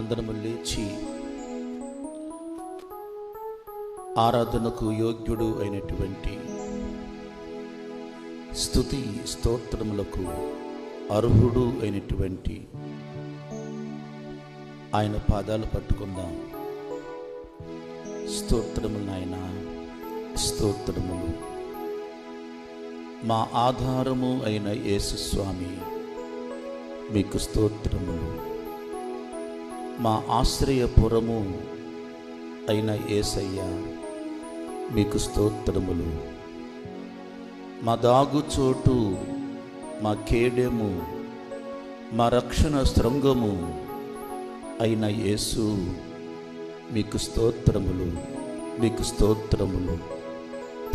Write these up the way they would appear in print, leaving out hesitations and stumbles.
అందరము లేచి ఆరాధనకు యోగ్యుడు అయినటువంటి స్తుతి స్తోత్రములకు అర్హుడు అయినటువంటి ఆయన పాదాలు పట్టుకుందాం. స్తోత్రములు నాయన, స్తోత్రములు. మా ఆధారము అయిన యేసు స్వామి మీకు స్తోత్రములు. మా ఆశ్రయపురము అయిన యేసయ్య మీకు స్తోత్రములు. మా దాగుచోటు, మా కేడెము, మా రక్షణ శృంగము అయిన యేసు మీకు స్తోత్రములు, మీకు స్తోత్రములు.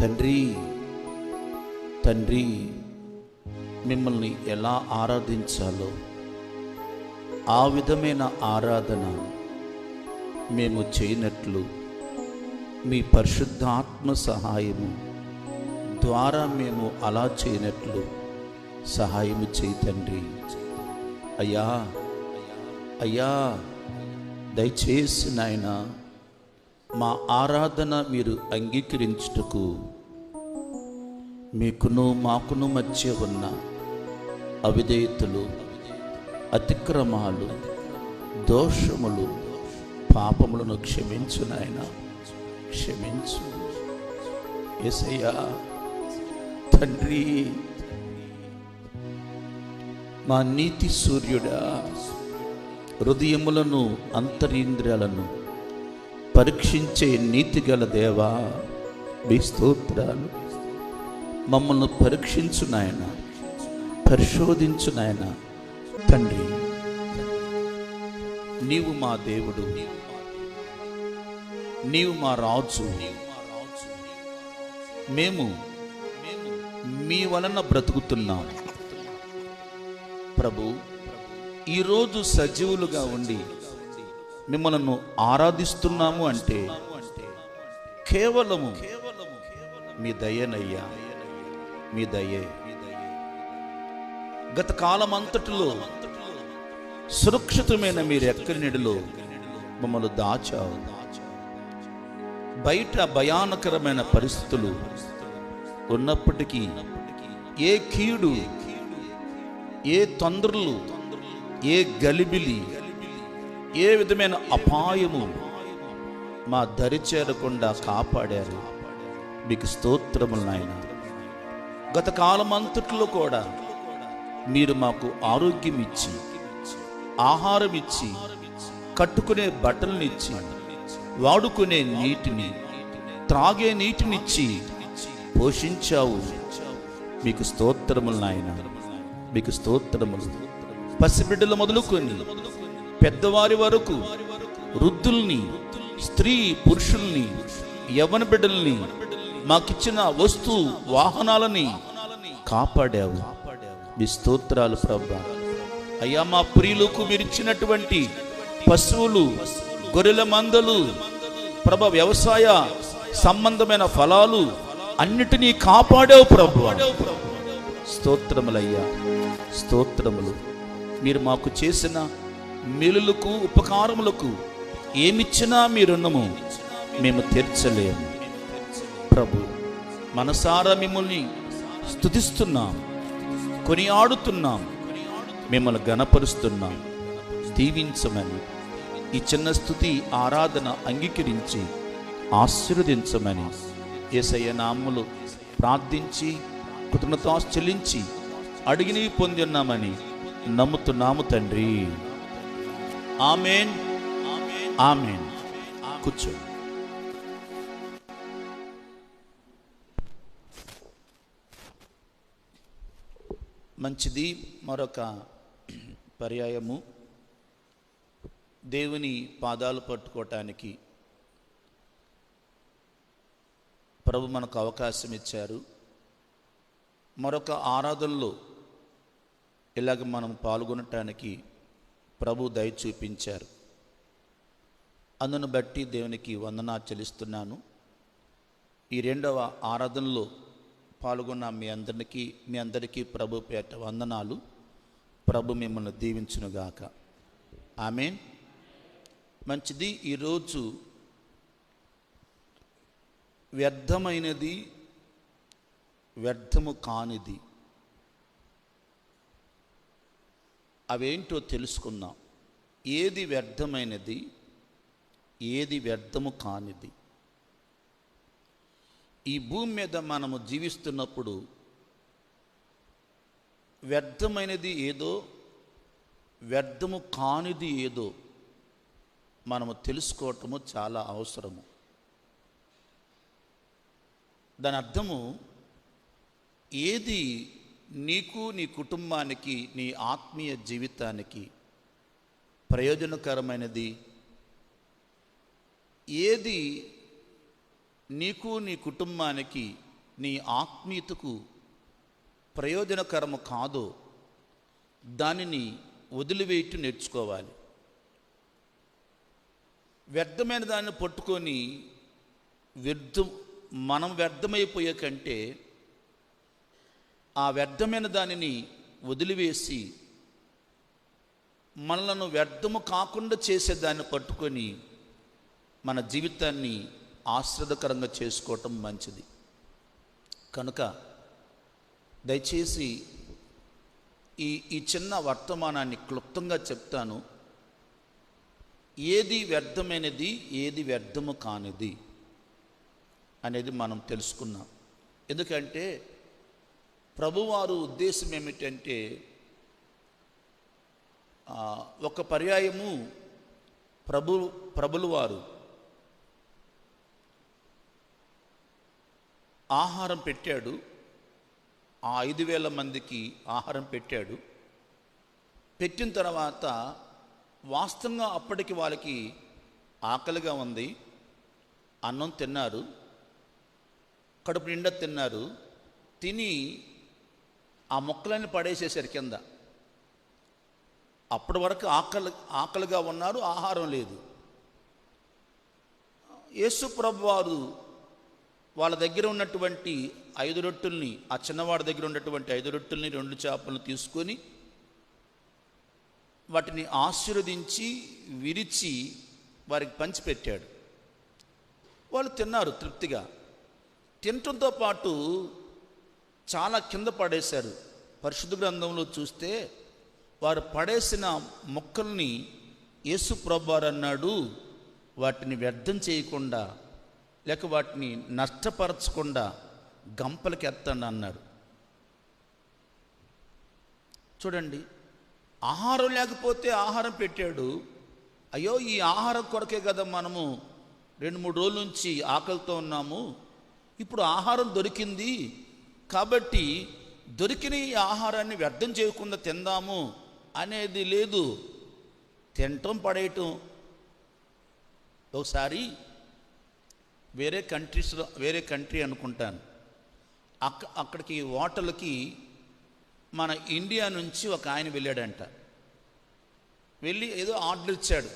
తండ్రి తండ్రి, మిమ్మల్ని ఎలా ఆరాధించాలో ఆ విధమైన ఆరాధన మేము చేయనట్లు మీ పరిశుద్ధాత్మ సహాయము ద్వారా మేము అలా చేయనట్లు సహాయము చేయి తండ్రి. అయ్యా అయ్యా, దయచేసి నాయన మా ఆరాధన మీరు అంగీకరించుటకు మీకును మాకును మధ్య ఉన్న అవిధేయతలు, అతిక్రమాలు, దోషములు, పాపములను క్షమించు నాయన, క్షమించు యేసయ్యా. తండ్రి, మా నీతి సూర్యుడా, హృదయములను అంతరింద్రియాలను పరీక్షించే నీతిగల దేవా, మీ స్తోత్రాలు. మమ్మల్ని పరీక్షించు నాయన, పరిశోధించు నాయన. తండ్రి, నీవు మా దేవుడు, నీవు మా రాజు. మేము మీ వలన బ్రతుకుతున్నాం ప్రభు. ఈరోజు సజీవులుగా ఉండి మిమ్మల్ని ఆరాధిస్తున్నాము అంటే కేవలము మీ దయనయ్యా, మీ దయే. గత కాలం అంతటిలో సురక్షితమైన మీరు ఎక్కడి నీడలో మమ్మల్ని దాచావు. బయట భయానకరమైన పరిస్థితులు ఉన్నప్పటికీ ఏ కీడు, ఏ తొందరలు, ఏ గలిబిలి, ఏ విధమైన అపాయము మా దరి చేరకుండా కాపాడారు. మీకు స్తోత్రములు నాయన. గత కాలం అంతట్లో కూడా మీరు మాకు ఆరోగ్యం ఇచ్చి, ఆహారం ఇచ్చి, కట్టుకునే బట్టలనిచ్చి, వాడుకునే నీటిని, త్రాగే నీటినిచ్చి పోషించావు. మీకు స్తోత్రములు నాయన, మీకు స్తోత్రములు. పసిబిడ్డలు మొదలుకొని పెద్దవారి వరకు, వృద్ధుల్ని, స్త్రీ పురుషుల్ని, యవ్వన బిడ్డల్ని, మాకిచ్చిన వస్తు వాహనాలని కాపాడావు. మీ స్తోత్రాలు ప్రభా. అయ్యా, మా ప్రియులకు మీరు ఇచ్చినటువంటి పశువులు, గొర్రెల మందలు ప్రభ, వ్యవసాయ సంబంధమైన ఫలాలు అన్నిటినీ కాపాడావు ప్రభువా. స్తోత్రములయ్యా, స్తోత్రములు. మీరు మాకు చేసిన మేలులకు, ఉపకారములకు ఏమిచ్చినా మీ రుణము మేము తీర్చలేము ప్రభు. మనసారా మిమ్మల్ని స్తుతిస్తున్నాం, కొనియాడుతున్నాం, మిమ్మల్ని గణపరుస్తున్నాం. దీవించమని, ఈ చిన్న స్తుతి ఆరాధన అంగీకరించి ఆశీర్వదించమని యేసయ్య నామములో ప్రార్థించి కృతజ్ఞతాస్తుతులు చెల్లించి అడిగిని పొంది ఉన్నామని నమ్ముతున్నాము తండ్రి. ఆమేన్, ఆమేన్. కూర్చో. మంచిది. మరొక పర్యాయము దేవుని పాదాలు పట్టుకోవటానికి ప్రభు మనకు అవకాశం ఇచ్చారు. మరొక ఆరాధనలో ఇలాగ మనం పాల్గొనటానికి ప్రభు దయ చూపించారు. అందును బట్టి దేవునికి వందనాలు చెల్లిస్తున్నాను. ఈ రెండవ ఆరాధనలో పాల్గొన్న మీ అందరికీ ప్రభు పేట వందనాలు. ప్రభు మిమ్మల్ని దీవించునుగాక. ఆమేన్, మంచిది. ఈరోజు వ్యర్థమైనది, వ్యర్థము కానిది అవేంటో తెలుసుకున్నాం. ఏది వ్యర్థమైనది, ఏది వ్యర్థము కానిది. ఈ భూమి మీద మనము జీవిస్తున్నప్పుడు వ్యర్థమైనది ఏదో, వ్యర్థము కానిది ఏదో మనము తెలుసుకోవటము చాలా అవసరము. దాని అర్థము, ఏది నీకు, నీ కుటుంబానికి, నీ ఆత్మీయ జీవితానికి ప్రయోజనకరమైనది, ఏది నీకు, నీ కుటుంబానికి, నీ ఆత్మీయతకు ప్రయోజనకరము కాదో దానిని వదిలివేయటం నేర్చుకోవాలి. వ్యర్థమైన దాన్ని పట్టుకొని మనం వ్యర్థమైపోయే కంటే ఆ వ్యర్థమైన దానిని వదిలివేసి మనలను వ్యర్థము కాకుండా చేసేదాన్ని పట్టుకొని మన జీవితాన్ని ఆశ్రదకరంగా చేసుకోవటం మంచిది. కనుక దయచేసి ఈ చిన్న వర్తమానాన్ని క్లుప్తంగా చెప్తాను. ఏది వ్యర్థమైనది, ఏది వ్యర్థము కానిది అనేది మనం తెలుసుకున్నాం. ఎందుకంటే ప్రభువారు ఉద్దేశం ఏమిటంటే, ఒక పర్యాయము ప్రభులు వారు ఆహారం పెట్టాడు. ఆ 5,000 మందికి ఆహారం పెట్టాడు. పెట్టిన తర్వాత వాస్తవంగా అప్పటికి వాళ్ళకి ఆకలిగా ఉంది. అన్నం తిన్నారు, కడుపు నిండా తిన్నారు. తిని ఆ మొక్కలన్నీ పడేసేసారు కింద. అప్పటి వరకు ఆకలిగా ఉన్నారు, ఆహారం లేదు. యేసు ప్రభువారు వాళ్ళ దగ్గర ఉన్నటువంటి 5 రొట్టెల్ని, ఆ చిన్నవాడి దగ్గర ఉన్నటువంటి 5 రొట్టెల్ని 2 చేపలను తీసుకొని వాటిని ఆశీర్వదించి విరిచి వారికి పంచిపెట్టాడు. వాళ్ళు తిన్నారు తృప్తిగా. తినటంతో పాటు చాలా కింద పడేశారు. పరిశుద్ధ గ్రంథంలో చూస్తే వారు పడేసిన మొక్కల్ని యేసు ప్రభువారు అన్నాడు, వాటిని వ్యర్థం చేయకుండా లేక వాటిని నష్టపరచకుండా గంపలకి ఎత్తండి అన్నాడు. చూడండి, ఆహారం లేకపోతే ఆహారం పెట్టాడు. అయ్యో, ఈ ఆహారం కొరకే కదా మనము 2-3 రోజుల నుంచి ఆకలితో ఉన్నాము. ఇప్పుడు ఆహారం దొరికింది కాబట్టి దొరికిన ఈ ఆహారాన్ని వ్యర్థం చేయకుండా తిందాము అనేది లేదు. తినటం పడేయటం. ఒకసారి వేరే కంట్రీ అనుకుంటాను, అక్కడికి హోటల్కి మన ఇండియా నుంచి ఒక ఆయన వెళ్ళాడంట. వెళ్ళి ఏదో ఆర్డర్ ఇచ్చాడు.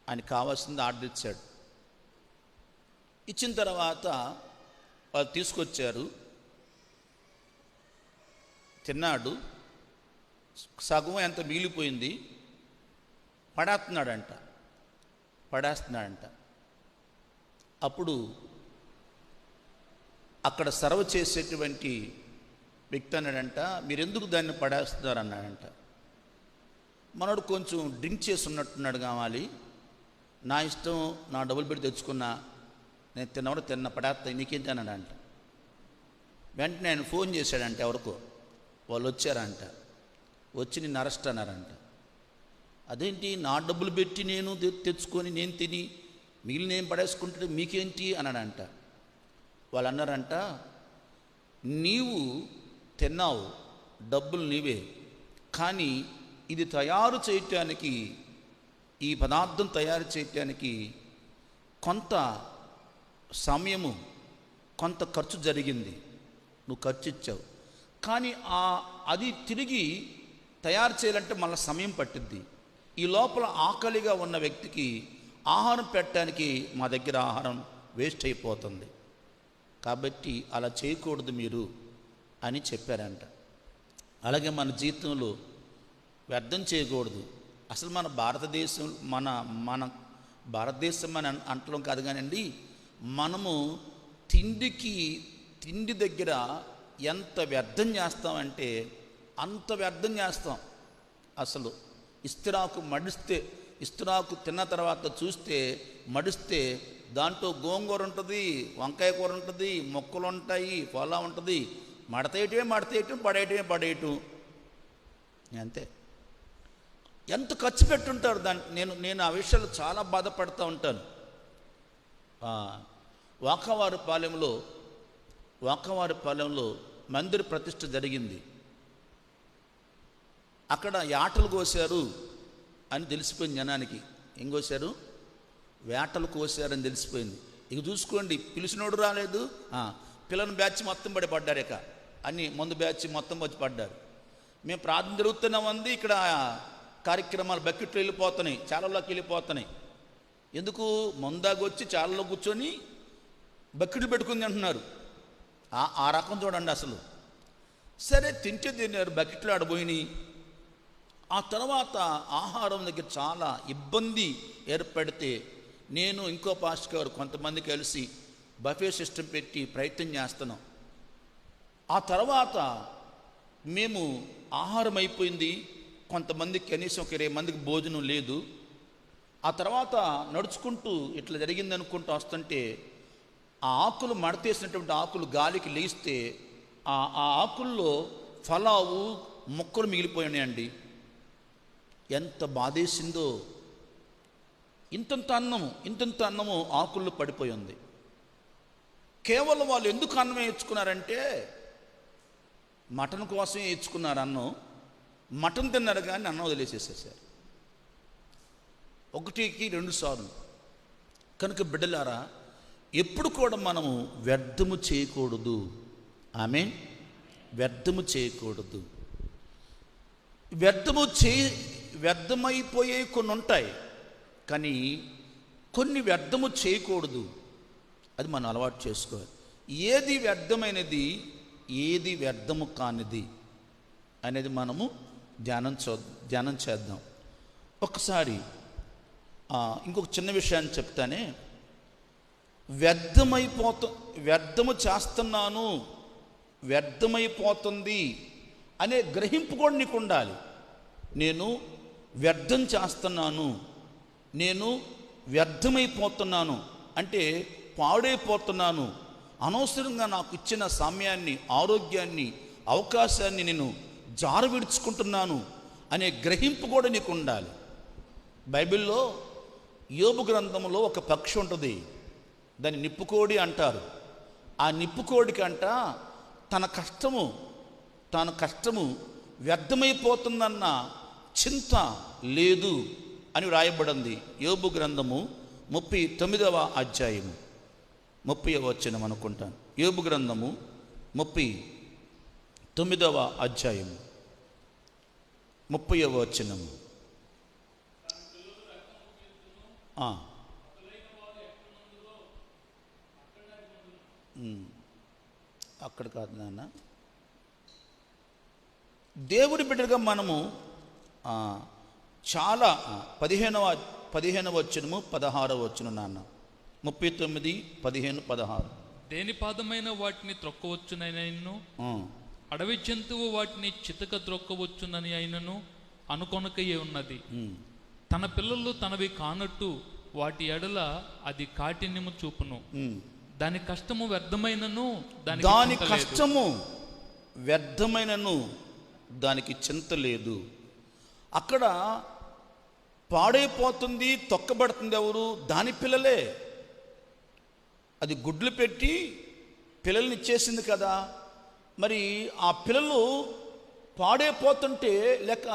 ఆయనకు కావాల్సింది ఆర్డర్ ఇచ్చాడు. ఇచ్చిన తర్వాత వాళ్ళు తీసుకొచ్చారు. తిన్నాడు. సగం ఎంత మిగిలిపోయింది. పడేస్తున్నాడంట. అప్పుడు అక్కడ సర్వ్ చేసేటువంటి వ్యక్తి అన్నాడంట, మీరెందుకు దాన్ని పడేస్తున్నారు అన్నాడంట. మనోడు కొంచెం డ్రింక్ చేసి ఉన్నట్టున్నాడు కావాలి. నా ఇష్టం, నా డబ్బులు పెట్టి తెచ్చుకున్నా, నేను తిన్న పడేస్తా, నీకేంటి అన్నాడంట. వెంటనే ఆయన ఫోన్ చేశాడంట ఎవరికో. వాళ్ళు వచ్చారంట. వచ్చి నిన్ను అరెస్ట్ అన్నారంట. అదేంటి, నా డబ్బులు పెట్టి నేను తెచ్చుకొని నేను తిని మిగిలిన ఏం పడేసుకుంటే మీకేంటి అన్నాడంట. వాళ్ళు అన్నారంట, నీవు తిన్నావు, డబ్బులు నీవే, కానీ ఇది తయారు చేయటానికి, ఈ పదార్థం తయారు చేయటానికి కొంత సమయము, కొంత ఖర్చు జరిగింది. నువ్వు ఖర్చు ఇచ్చావు, కానీ అది తిరిగి తయారు చేయాలంటే మళ్ళీ సమయం పట్టిద్ది. ఈ లోపల ఆకలిగా ఉన్న వ్యక్తికి ఆహారం పెట్టడానికి మా దగ్గర ఆహారం వేస్ట్ అయిపోతుంది, కాబట్టి అలా చేయకూడదు మీరు అని చెప్పారంట. అలాగే మన జీవితంలో వ్యర్థం చేయకూడదు. అసలు మన భారతదేశం మన మన భారతదేశం అని అంటడం కాదు కానండి, మనము తిండి దగ్గర ఎంత వ్యర్థం చేస్తామంటే అంత వ్యర్థం చేస్తాం. అసలు ఇస్తరాకు తిన్న తర్వాత చూస్తే మడిస్తే దాంట్లో గోంగూర ఉంటుంది, వంకాయ కూర ఉంటుంది, మొక్కలు ఉంటాయి, పొలా ఉంటుంది. మడతేయటం పడేయటం అంతే. ఎంత ఖర్చు పెట్టుంటారు దాన్ని. నేను ఆ విషయాలు చాలా బాధపడుతూ ఉంటాను. వాకవారిపాలెంలో మందిర ప్రతిష్ఠ జరిగింది. అక్కడ యాటలు కోసారు అని తెలిసిపోయింది జనానికి. ఏం కోసారు? వేటలు కోసారని తెలిసిపోయింది. ఇక చూసుకోండి, పిలిచినోడు రాలేదు, పిల్లల బ్యాచ్ మొత్తం పడ్డారు. ఇక అన్ని మందు బ్యాచ్ మొత్తం వచ్చి పడ్డారు. మేము ప్రార్థన జరుగుతున్నా ఉంది, ఇక్కడ కార్యక్రమాలు బకెట్లు వెళ్ళిపోతున్నాయి, చాలలోకి వెళ్ళిపోతున్నాయి. ఎందుకు? మందాగొచ్చి చాలలో కూర్చొని బకెట్లు పెట్టుకుని అంటున్నారు. ఆ రకం చూడండి అసలు. సరే, తింటే తిన్నారు, బకెట్లు ఆడబోయినాయి. ఆ తర్వాత ఆహారం దగ్గర చాలా ఇబ్బంది ఏర్పడితే నేను ఇంకో పాస్టర్ గారు కొంతమంది కలిసి బఫే సిస్టమ్ పెట్టి ప్రయత్నం చేస్తున్నాం. ఆ తర్వాత మేము ఆహారం అయిపోయింది, కొంతమందికి కనీసం ఒక 20 మందికి భోజనం లేదు. ఆ తర్వాత నడుచుకుంటూ ఇట్లా జరిగింది అనుకుంటూ వస్తుంటే ఆ ఆకులు మడతేసినటువంటి ఆకులు గాలికి లేస్తే ఆ ఆకుల్లో ఫలావు మొక్కలు మిగిలిపోయినాయండి. ఎంత బాధేసిందో. ఇంతంత అన్నము ఆకుల్లో పడిపోయి ఉంది. కేవలం వాళ్ళు ఎందుకు అన్నం వేయించుకున్నారంటే మటన్ కోసమే వేయించుకున్నారు అన్నం. మటన్ తిన్నారు కానీ అన్నం వదిలేసేసేసారు 1కి 2 సార్లు. కనుక బిడ్డలారా, ఎప్పుడు కూడా మనము వ్యర్థము చేయకూడదు. ఆమేన్. వ్యర్థము చేయకూడదు. వ్యర్థమైపోయే కొన్ని ఉంటాయి, కానీ కొన్ని వ్యర్థము చేయకూడదు. అది మనం అలవాటు చేసుకోవాలి. ఏది వ్యర్థమైనది, ఏది వ్యర్థము కానిది అనేది మనము ధ్యానం చేద్దాం. ఒకసారి ఇంకొక చిన్న విషయాన్ని చెప్తానే. వ్యర్థము చేస్తున్నాను, వ్యర్థమైపోతుంది అనే గ్రహింపు కూడా నీకు ఉండాలి. నేను వ్యర్థం చేస్తున్నాను, నేను వ్యర్థమైపోతున్నాను అంటే పాడైపోతున్నాను, అనవసరంగా నాకు ఇచ్చిన సమయాన్ని, ఆరోగ్యాన్ని, అవకాశాన్ని నేను జారవిడుచుకుంటున్నాను అనే గ్రహింపు కూడా నీకు ఉండాలి. బైబిల్లో యోబు గ్రంథంలో ఒక పక్షి ఉంటుంది, దాన్ని నిప్పుకోడి అంటారు. ఆ నిప్పుకోడికంట తన కష్టము వ్యర్థమైపోతుందన్న చింత లేదు అని వ్రాయబడింది. యోబు గ్రంథము 39వ అధ్యాయము 30వ వచనం అనుకుంటాను. యోబు గ్రంథము 39వ అధ్యాయము 30వ వచనము. అక్కడ కాదు నాన్న, దేవుడి బిడ్డగా మనము చాలా 15వ వచనము 16వ వచనం నాన్న. 39, 15, 16. దేని పాదమైన వాటిని త్రొక్కవచ్చునైనను, అడవి జంతువు వాటిని చితక త్రొక్కవచ్చునని అయినను అనుకొనకయే ఉన్నది. తన పిల్లలు తనవి కానట్టు వాటి ఎడల అది కాఠిన్యము చూపును. దాని కష్టము వ్యర్థమైనను దానికి చింత లేదు. అక్కడ పాడైపోతుంది, తొక్కబడుతుంది ఎవరు? దాని పిల్లలే. అది గుడ్లు పెట్టి పిల్లల్ని ఇచ్చేసింది కదా. మరి ఆ పిల్లలు పాడైపోతుంటే లేక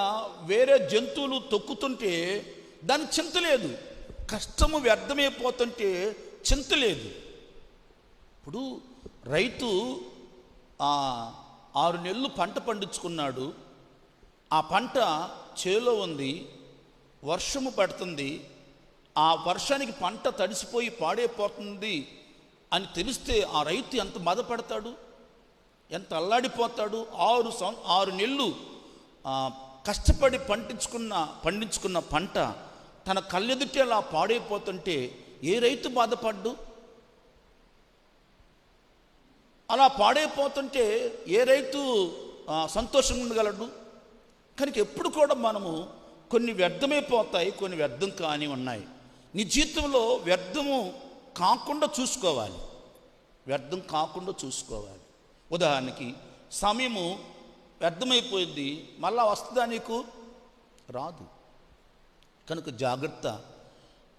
వేరే జంతువులు తొక్కుతుంటే దానికి చింత లేదు. కష్టము వ్యర్థమైపోతుంటే చింత లేదు. ఇప్పుడు రైతు 6 నెలలు పంట పండించుకున్నాడు. ఆ పంట చేలో ఉంది, వర్షము పడుతుంది. ఆ వర్షానికి పంట తడిసిపోయి పాడైపోతుంది అని తెలిస్తే ఆ రైతు ఎంత బాధపడతాడు, ఎంత అల్లాడిపోతాడు. 6 నెలలు కష్టపడి పండించుకున్న పంట తన కళ్ళెదుటే అలా పాడైపోతుంటే ఏ రైతు బాధపడ్డు? అలా పాడైపోతుంటే ఏ రైతు సంతోషంగా ఉండగలడు? కనుక ఎప్పుడు కూడా మనము కొన్ని వ్యర్థమైపోతాయి, కొన్ని వ్యర్థం కాని ఉన్నాయి. నీ జీవితంలో వ్యర్థము కాకుండా చూసుకోవాలి, వ్యర్థం కాకుండా చూసుకోవాలి. ఉదాహరణకి సమయము వ్యర్థమైపోయింది, మళ్ళా వస్తుందా? నీకు రాదు. కనుక జాగ్రత్త.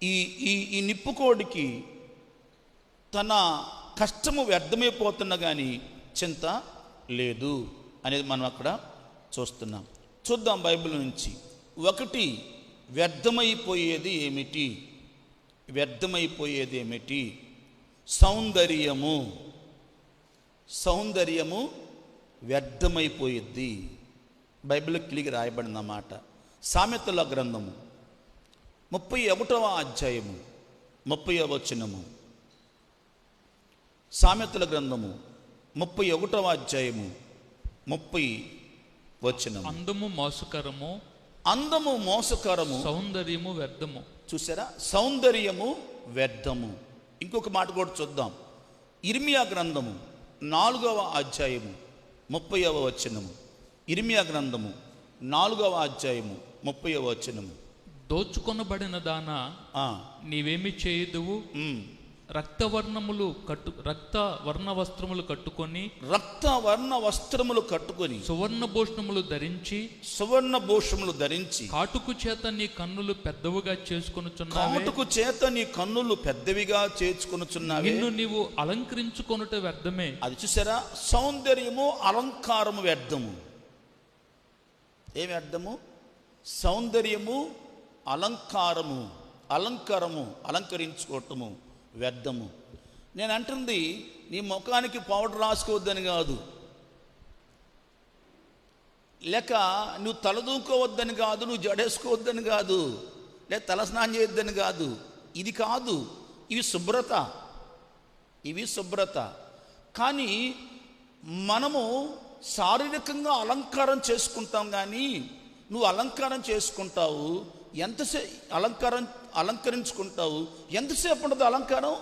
ఈ నిప్పుకోడికి తన కష్టము వ్యర్థమైపోతున్నా కానీ చింత లేదు అనేది మనం అక్కడ చూస్తున్నాం. చూద్దాం బైబిల్ నుంచి. ఒకటి, వ్యర్థమైపోయేది ఏమిటి? వ్యర్థమైపోయేది ఏమిటి? సౌందర్యము. సౌందర్యము వ్యర్థమైపోయిద్ది. బైబిల్లో క్లియర్గా రాయబడిన మాట. సామెతల గ్రంథము 31వ అధ్యాయము 30వ వచనము. సామెతల గ్రంథము 31వ అధ్యాయము 30 వచనము. అందము మోసకరము, అందము మోసకరము, సౌందర్యము వ్యర్థము. చూసారా? సౌందర్యము వ్యర్థము. ఇంకొక మాట కూడా చూద్దాం. ఇర్మియా గ్రంథము 4వ అధ్యాయము 30వ వచనము. ఇర్మియా గ్రంథము 4వ అధ్యాయము 30వ వచనము. దోచుకొనబడిన దానా, నీవేమి చేయుదువు? రక్తవర్ణ వస్త్రములు కట్టుకొని, సువర్ణ భూషణములు ధరించి కాటుకు చేత నీ కన్నులు పెద్దవిగా చేసుకొనుచున్నావే. నిన్ను నీవు అలంకరించుకొనుట వ్యర్థమే. అది చూసారా? సౌందర్యము అలంకారము వ్యర్థము. ఏ వ్యర్థము? సౌందర్యము అలంకరించుకోవటము వ్యర్థము. నేను అంటుంది నీ ముఖానికి పౌడర్ రాసుకోవద్దని కాదు, లేక నువ్వు తలదూకోవద్దని కాదు, నువ్వు జడేసుకోవద్దని కాదు, లేక తలస్నానం చేయొద్దని కాదు. ఇది కాదు. ఇవి శుభ్రత. కానీ మనము శారీరకంగా అలంకారం చేసుకుంటాం. కానీ నువ్వు అలంకారం చేసుకుంటావు అలంకరించుకుంటావు ఎంతసేపు ఉండదు అలంకారం?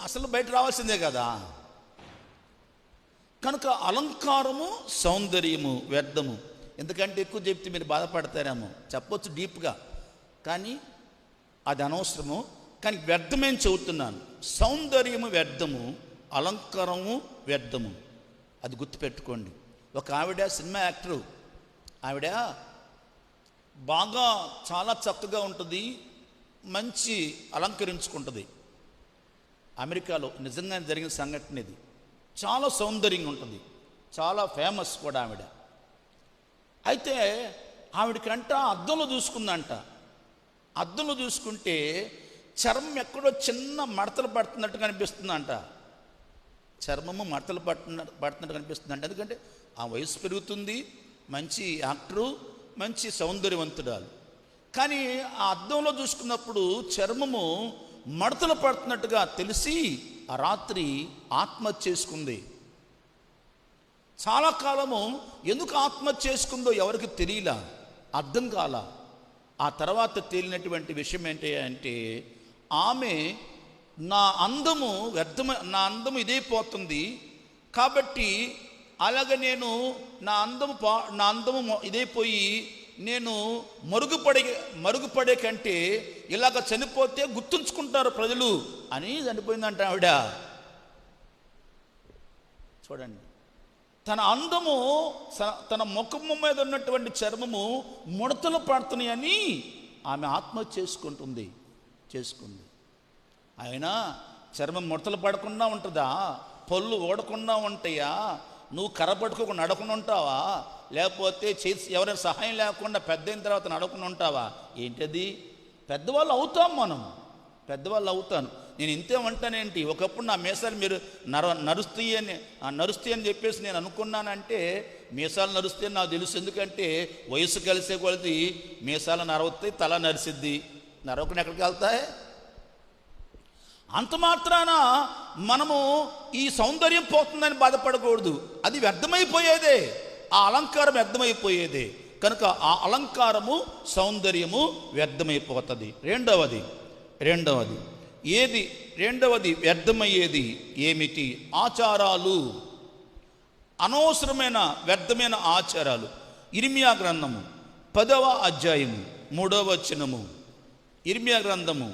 అసలు బయట రావాల్సిందే కదా. కనుక అలంకారము సౌందర్యము వ్యర్థము. ఎందుకంటే ఎక్కువ చెప్తే మీరు బాధపడతారేమో, చెప్పొచ్చు డీప్గా, కానీ అది అనవసరము. కానీ వ్యర్థమేం చెబుతున్నాను. సౌందర్యము వ్యర్థము, అలంకారము వ్యర్థము. అది గుర్తుపెట్టుకోండి. ఒక ఆవిడ సినిమా యాక్టరు, ఆవిడ బాగా చాలా చక్కగా ఉంటుంది, మంచి అలంకరించుకుంటుంది. అమెరికాలో నిజంగా జరిగిన సంఘటన ఇది. చాలా సౌందర్యంగా ఉంటుంది, చాలా ఫేమస్ కూడా ఆవిడ. అయితే ఆవిడకంట అద్దంలో చూసుకుందంట. అద్దంలో చూసుకుంటే చర్మం ఎక్కడో చిన్న మడతలు పడుతున్నట్టు కనిపిస్తుందంట. చర్మము మడతలు పడుతున్నట్టు కనిపిస్తుందంట. ఎందుకంటే ఆ వయసు పెరుగుతుంది, మంచి యాక్టరు, మంచి సౌందర్యవంతురాలు. కానీ ఆ అద్దంలో చూసుకున్నప్పుడు చర్మము మడతలు పడుతున్నట్టుగా తెలిసి ఆ రాత్రి ఆత్మహత్య చేసుకుంది. చాలా కాలము ఎందుకు ఆత్మహత్య చేసుకుందో ఎవరికి తెలియలా, అర్థం కాల. ఆ తర్వాత తేలినటువంటి విషయం ఏంటి అంటే, ఆమె నా అందము ఇదైపోతుంది కాబట్టి అలాగ నేను నా అందము ఇదైపోయి నేను మరుగుపడే కంటే ఇలాగ చనిపోతే గుర్తుంచుకుంటారు ప్రజలు అని చనిపోయిందంట ఆవిడ. చూడండి, తన అందము, తన ముఖము మీద ఉన్నటువంటి చర్మము ముడతలు పడుతున్నాయని ఆమె ఆత్మహత్య చేసుకుంది. అయినా చర్మం ముడతలు పడకుండా ఉంటుందా? పళ్ళు ఓడకుండా ఉంటాయా? నువ్వు కర్ర పట్టుకోకుండా నడకుండా ఉంటావా? లేకపోతే ఎవరైనా సహాయం లేకుండా పెద్ద అయిన తర్వాత నడకుండా ఉంటావా? ఏంటది? పెద్దవాళ్ళు అవుతాం మనం, పెద్దవాళ్ళు అవుతాను. నేను ఇంతేమంటానేంటి? ఒకప్పుడు నా మీసాలు మీరు నరుస్తాయి అని చెప్పేసి నేను అనుకున్నానంటే మీసాలు నరుస్తాయని నాకు తెలుసు. ఎందుకంటే వయసు కలిసే కొలది మీసాలు నరవుతాయి, తల నరిసిద్ది. నరవకుండా ఎక్కడికి వెళ్తాయి? అంత మాత్రాన మనము ఈ సౌందర్యం పోతుందని బాధపడకూడదు. అది వ్యర్థమైపోయేదే. ఆ అలంకారం వ్యర్థమైపోయేదే. కనుక ఆ అలంకారము సౌందర్యము వ్యర్థమైపోతుంది. రెండవది వ్యర్థమయ్యేది ఏమిటి? ఆచారాలు, అనవసరమైన వ్యర్థమైన ఆచారాలు. ఇర్మియా గ్రంథము 10వ అధ్యాయము 3వ వచనము. ఇర్మియా గ్రంథము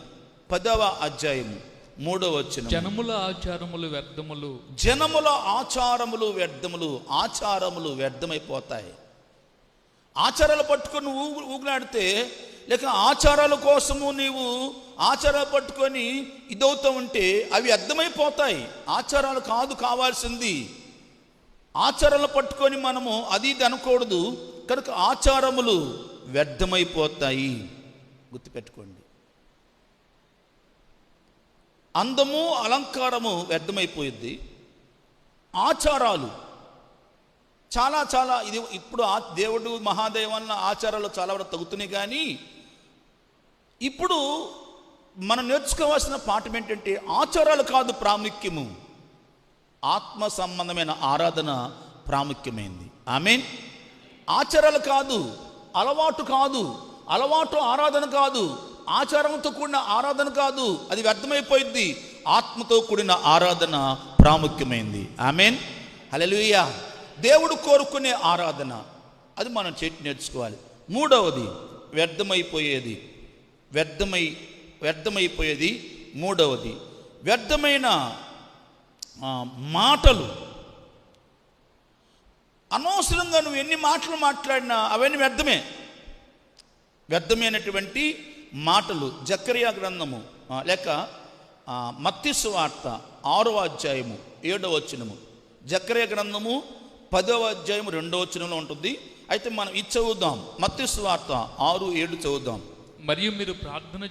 10వ అధ్యాయము 3వ వచనం. జనముల ఆచారములు వ్యర్థములు. జనముల ఆచారములు వ్యర్థములు. ఆచారములు వ్యర్థమైపోతాయి. ఆచారాలు పట్టుకొని ఊగులాడితే, లేక ఆచారాల కోసము నీవు ఆచారాలు పట్టుకొని ఇదవుతూ ఉంటే అవి వ్యర్థమైపోతాయి. ఆచారాలు కాదు కావాల్సింది. ఆచారాలు పట్టుకొని మనము అది ఇది అనకూడదు. కనుక ఆచారములు వ్యర్థమైపోతాయి. గుర్తుపెట్టుకోండి. అందము అలంకారము వ్యర్థమైపోయింది. ఆచారాలు చాలా ఇది ఇప్పుడు దేవుడు మహాదేవన్న ఆచారాలు చాలా వరకు తగ్గుతున్నాయి. కానీ ఇప్పుడు మనం నేర్చుకోవాల్సిన పాఠం ఏంటంటే ఆచారాలు కాదు ప్రాముఖ్యము, ఆత్మ సంబంధమైన ఆరాధన ప్రాముఖ్యమైంది. ఆమేన్. ఆచారాలు కాదు, అలవాటు కాదు, అలవాటు ఆరాధన కాదు, ఆచారంతో కూడిన ఆరాధన కాదు, అది వ్యర్థమైపోయింది. ఆత్మతో కూడిన ఆరాధన ప్రాముఖ్యమైంది. ఆమేన్. హల్లెలూయా. దేవుడు కోరుకునే ఆరాధన, అది మనం నేర్చుకోవాలి. మూడవది వ్యర్థమైపోయేది. మూడవది వ్యర్థమైన మాటలు. అనవసరంగా నువ్వు ఎన్ని మాటలు మాట్లాడినా అవన్నీ వ్యర్థమైనటువంటి మాటలు. జకర్యా గ్రంథము లేక మత్తయి సువార్త 6వ అధ్యాయము 7వ వచనము. జకర్యా గ్రంథము 10వ అధ్యాయము 2వ వచనంలో ఉంటుంది. అయితే మనం ఇది చదువుదాం. మత్తయి సువార్త 6:7 చదువుదాం. మరియు మీరు ప్రార్థన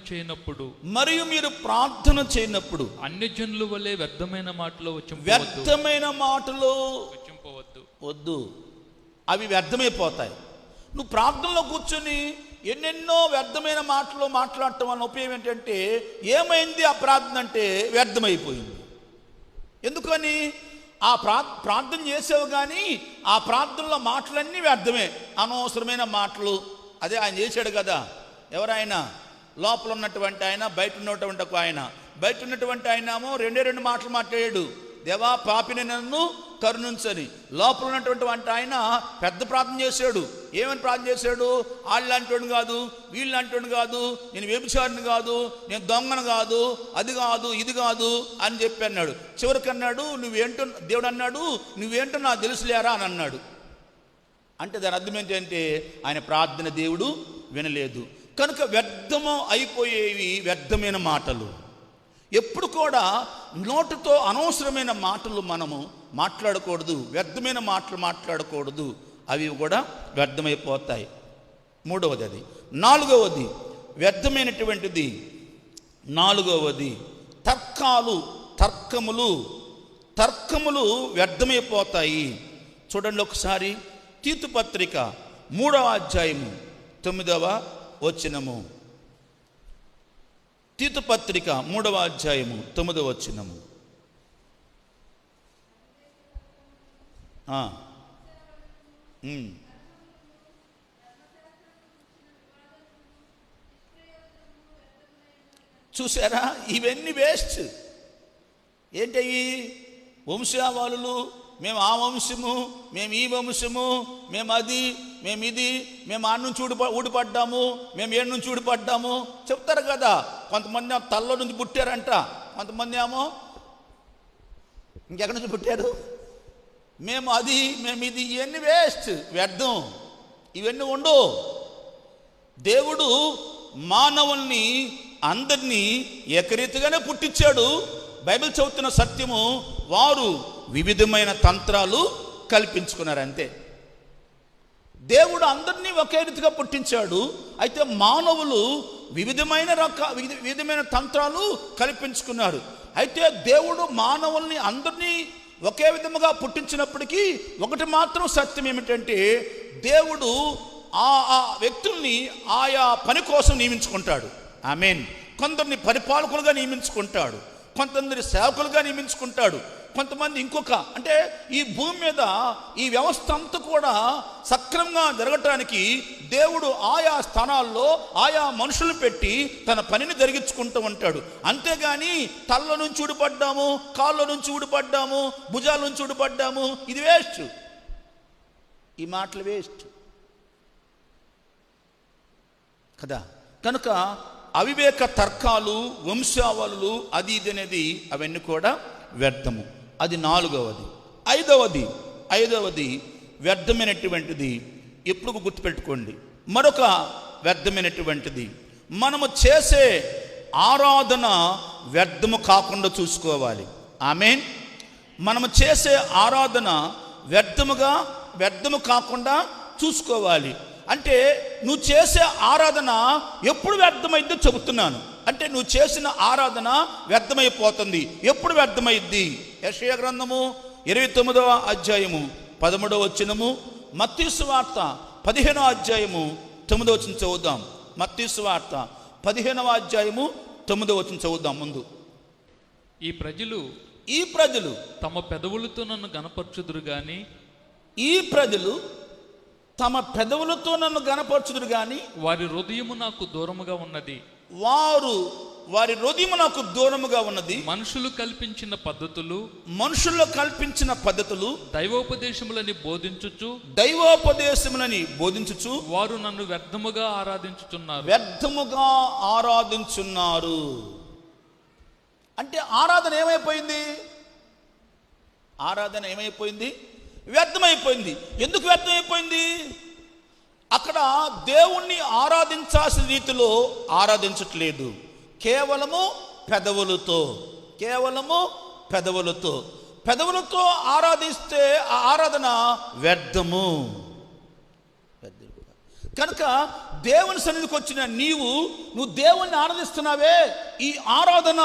చేయనప్పుడు అన్యజనుల వలె వ్యర్థమైన మాటలు వద్దు. అవి వ్యర్థమైపోతాయి. నువ్వు ప్రార్థనలో కూర్చొని ఎన్నెన్నో వ్యర్థమైన మాటలు మాట్లాడటం వల్ల ఉపయోగం ఏంటంటే, ఏమైంది ఆ ప్రార్థన అంటే వ్యర్థమైపోయింది. ఎందుకని? ఆ ప్రార్థన చేసావు కానీ ఆ ప్రార్థనలో మాటలన్నీ వ్యర్థమే, అనవసరమైన మాటలు. అదే ఆయన చేశాడు కదా. ఎవరైనా లోపల ఉన్నటువంటి ఆయన, బయట ఉన్నటువంటి ఆయన. బయట ఉన్నటువంటి ఆయన ఏమో రెండు మాటలు మాట్లాడాడు, దేవా పాపిని నన్ను కరుణించని. లోపల ఉన్నటువంటి ఆయన పెద్ద ప్రార్థన చేశాడు. ఏమని ప్రార్థన చేశాడు? వాళ్ళంటోడు కాదు, వీళ్ళంటోడు కాదు, నేను వ్యభిచారిని కాదు, నేను దొంగను కాదు, అది కాదు, ఇది కాదు అని చెప్పి అన్నాడు. చివరికి అన్నాడు, నువ్వేంటో దేవుడు అన్నాడు, నువ్వేంటో నాకు తెలుసులేరా అని అన్నాడు. అంటే దాని అర్థం ఏంటంటే ఆయన ప్రార్థన దేవుడు వినలేదు. కనుక వ్యర్థము అయిపోయేవి వ్యర్థమైన మాటలు. ఎప్పుడు కూడా నోటితో అనవసరమైన మాటలు మనము మాట్లాడకూడదు, వ్యర్థమైన మాటలు మాట్లాడకూడదు. అవి కూడా వ్యర్థమైపోతాయి. మూడవది అది. నాలుగవది వ్యర్థమైనటువంటిది. నాలుగవది తర్కములు వ్యర్థమైపోతాయి. చూడండి ఒకసారి తీతు పత్రిక 3వ అధ్యాయము 9వ వచనము. తీతు పత్రిక 3వ అధ్యాయము 9వ వచనము. చూసారా? ఇవన్నీ వేస్ట్. ఏంటవి? వంశావళులు. మేము ఆ వంశము, మేము ఈ వంశము, మేము అది, మేము ఇది, మేము ఆడ నుంచి ఊడిపడ్డాము, మేము ఏడు నుంచి ఊడిపడ్డాము చెప్తారు కదా. కొంతమంది తల్లో నుంచి పుట్టారంట, కొంతమంది ఏమో ఇంకెక్కడి నుంచి పుట్టారు, మేము అది, మేము ఇది. ఇవన్నీ వేస్ట్, వ్యర్థం. ఇవన్నీ ఉండవు. దేవుడు మానవుల్ని అందరినీ ఏకరీతిగానే పుట్టించాడు. బైబిల్ చదువుతున్న సత్యము, వారు వివిధమైన తంత్రాలు కల్పించుకున్నారు అంతే. దేవుడు అందరినీ ఒకే రీతిగా పుట్టించాడు. అయితే మానవులు వివిధమైన తంత్రాలు కల్పించుకున్నారు. అయితే దేవుడు మానవుల్ని అందరినీ ఒకే విధముగా పుట్టించినప్పటికీ ఒకటి మాత్రం సత్యం ఏమిటంటే, దేవుడు ఆ వ్యక్తుల్ని ఆయా పని కోసం నియమించుకుంటాడు. ఆమేన్. కొందరిని పరిపాలకులుగా నియమించుకుంటాడు, కొంతమంది సేవకులుగా నియమించుకుంటాడు, కొంతమంది ఇంకొక, అంటే ఈ భూమి మీద ఈ వ్యవస్థ అంతా కూడా సక్రమంగా జరగటానికి దేవుడు ఆయా స్థానాల్లో ఆయా మనుషులు పెట్టి తన పనిని జరిగించుకుంటూ ఉంటాడు. అంతేగాని తల్ల నుంచి ఊడిపడ్డాము, కాళ్ళ నుంచి ఊడిపడ్డాము, భుజాల నుంచి ఊడిపడ్డాము, ఇది వేస్ట్. ఈ మాటలు వేస్ట్ కదా. కనుక అవివేక తర్కాలు, వంశావళులు, అది ఇది అనేది అవన్నీ కూడా వ్యర్థము. అది 4వది. 5వది వ్యర్థమైనటువంటిది ఎప్పుడు గుర్తుపెట్టుకోండి. మరొక వ్యర్థమైనటువంటిది, మనము చేసే ఆరాధన వ్యర్థము కాకుండా చూసుకోవాలి. ఆమేన్. మనము చేసే ఆరాధన వ్యర్థము కాకుండా చూసుకోవాలి. అంటే నువ్వు చేసే ఆరాధన ఎప్పుడు వ్యర్థమైద్దో చెబుతున్నాను. అంటే నువ్వు చేసిన ఆరాధన వ్యర్థమైపోతుంది. ఎప్పుడు వ్యర్థమైద్ది? యెషయా గ్రంథము 29వ అధ్యాయము 13వ వచనము, మత్తయి సువార్త 15వ అధ్యాయము 9వ వచనం చదువుదాం. మత్తయి సువార్త 15వ అధ్యాయము 9వ వచనం చదువుదాం. ముందు, ఈ ప్రజలు తమ పెదవులతో నన్ను గనపరచుదురు గాని, ఈ ప్రజలు తమ పెదవులతో నన్ను గనపరచుదురు గాని వారి హృదయము నాకు దూరముగా ఉన్నది. వారి హృదయము నాకు దూరముగా ఉన్నది. మనుషులు కల్పించిన పద్ధతులు దైవోపదేశములని బోధించుచు వారు నన్ను వ్యర్థముగా ఆరాధించున్నారు. అంటే ఆరాధన ఏమైపోయింది? వ్యర్థమైపోయింది. ఎందుకు వ్యర్థమైపోయింది? అక్కడ దేవుణ్ణి ఆరాధించాల్సిన రీతిలో ఆరాధించట్లేదు. కేవలము పెదవులతో ఆరాధిస్తే ఆ ఆరాధన వ్యర్థము. కనుక దేవుని సన్నిధికి వచ్చిన నువ్వు దేవుణ్ణి ఆరాధిస్తున్నావే, ఈ ఆరాధన,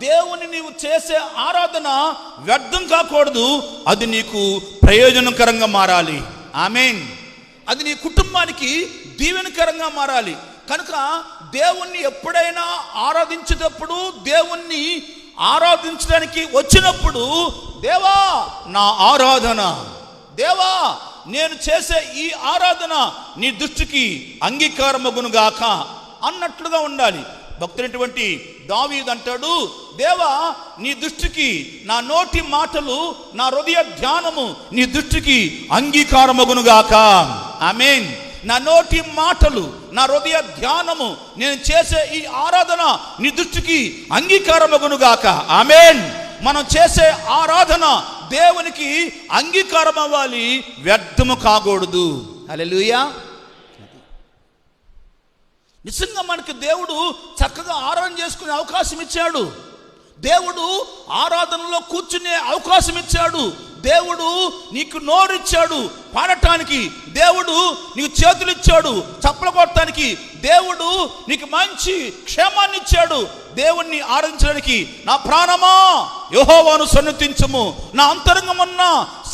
దేవుని నీవు చేసే ఆరాధన వ్యర్థం కాకూడదు. అది నీకు ప్రయోజనకరంగా మారాలి. ఆమేన్. అది నీ కుటుంబానికి దీవెనకరంగా మారాలి. కనుక దేవుణ్ణి ఎప్పుడైనా ఆరాధించేటప్పుడు, దేవుణ్ణి ఆరాధించడానికి వచ్చినప్పుడు, దేవా నా ఆరాధన, దేవా నేను చేసే ఈ ఆరాధన నీ దృష్టికి అంగీకారమగునుగాక అన్నట్లుగా ఉండాలి. భక్తుడైనటువంటి దావీదు అంటాడు, దేవా నీ దృష్టికి నా నోటి మాటలు, నా హృదయ ధ్యానము నీ దృష్టికి అంగీకారమగునుగాక. ఆమేన్. నా నోటి మాటలు, నా హృదయ ధ్యానము, నేను చేసే ఈ ఆరాధన నీ దృష్టికి అంగీకారమగునుగాక. ఆమేన్. మనం చేసే ఆరాధన దేవునికి అంగీకారం అవ్వాలి, వ్యర్థము కాకూడదు. హల్లెలూయా. నిజంగా మనకి దేవుడు చక్కగా ఆరాధన చేసుకునే అవకాశం ఇచ్చాడు. దేవుడు ఆరాధనలో కూర్చునే అవకాశం ఇచ్చాడు. దేవుడు నీకు నోరిచ్చాడు పాడటానికి. దేవుడు నీకు చేతులు ఇచ్చాడు చప్పలు కొట్టడానికి. దేవుడు నీకు మంచి క్షేమాన్ని ఇచ్చాడు దేవుణ్ణి ఆరాధించడానికి. నా ప్రాణమా యెహోవాను సన్నుతించుము, నా అంతరంగమున్న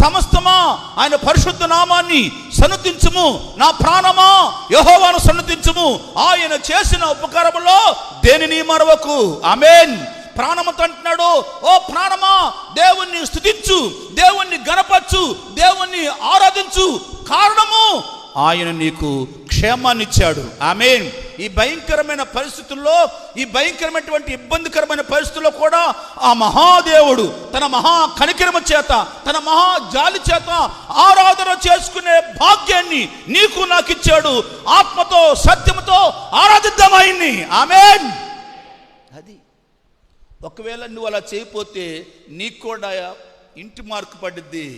సమస్తమా ఆయన పరిశుద్ధ నామాన్ని సన్నుతించుము. నా ప్రాణమా యెహోవాను సన్నుతించుము, ఆయన చేసిన ఉపకారములో దేనిని మరవకు. ఆమేన్. ప్రాణముతో అంటున్నాడు, ఓ ప్రాణమా దేవుణ్ణి స్తుతించు, దేవుణ్ణి గణపరచు, దేవుణ్ణి ఆరాధించు. కారణము ఆయన నీకు క్షేమాన్ని ఇచ్చాడు. ఆమేన్. ఈ భయంకరమైన పరిస్థితుల్లో, ఈ భయంకరమైనటువంటి ఇబ్బందికరమైన పరిస్థితుల్లో కూడా ఆ మహాదేవుడు తన మహా కనికరము చేత, తన మహా జాలి చేత ఆరాధన చేసుకునే భాగ్యాన్ని నీకు నాకు ఇచ్చాడు. ఆత్మతో సత్యముతో ఆరాధిద్దాం ఆయన్ని. ఆమేన్. అది ఒకవేళ నువ్వు అలా చేయకపోతే నీకు కూడా ఇంటి మార్క్ పడుద్ది,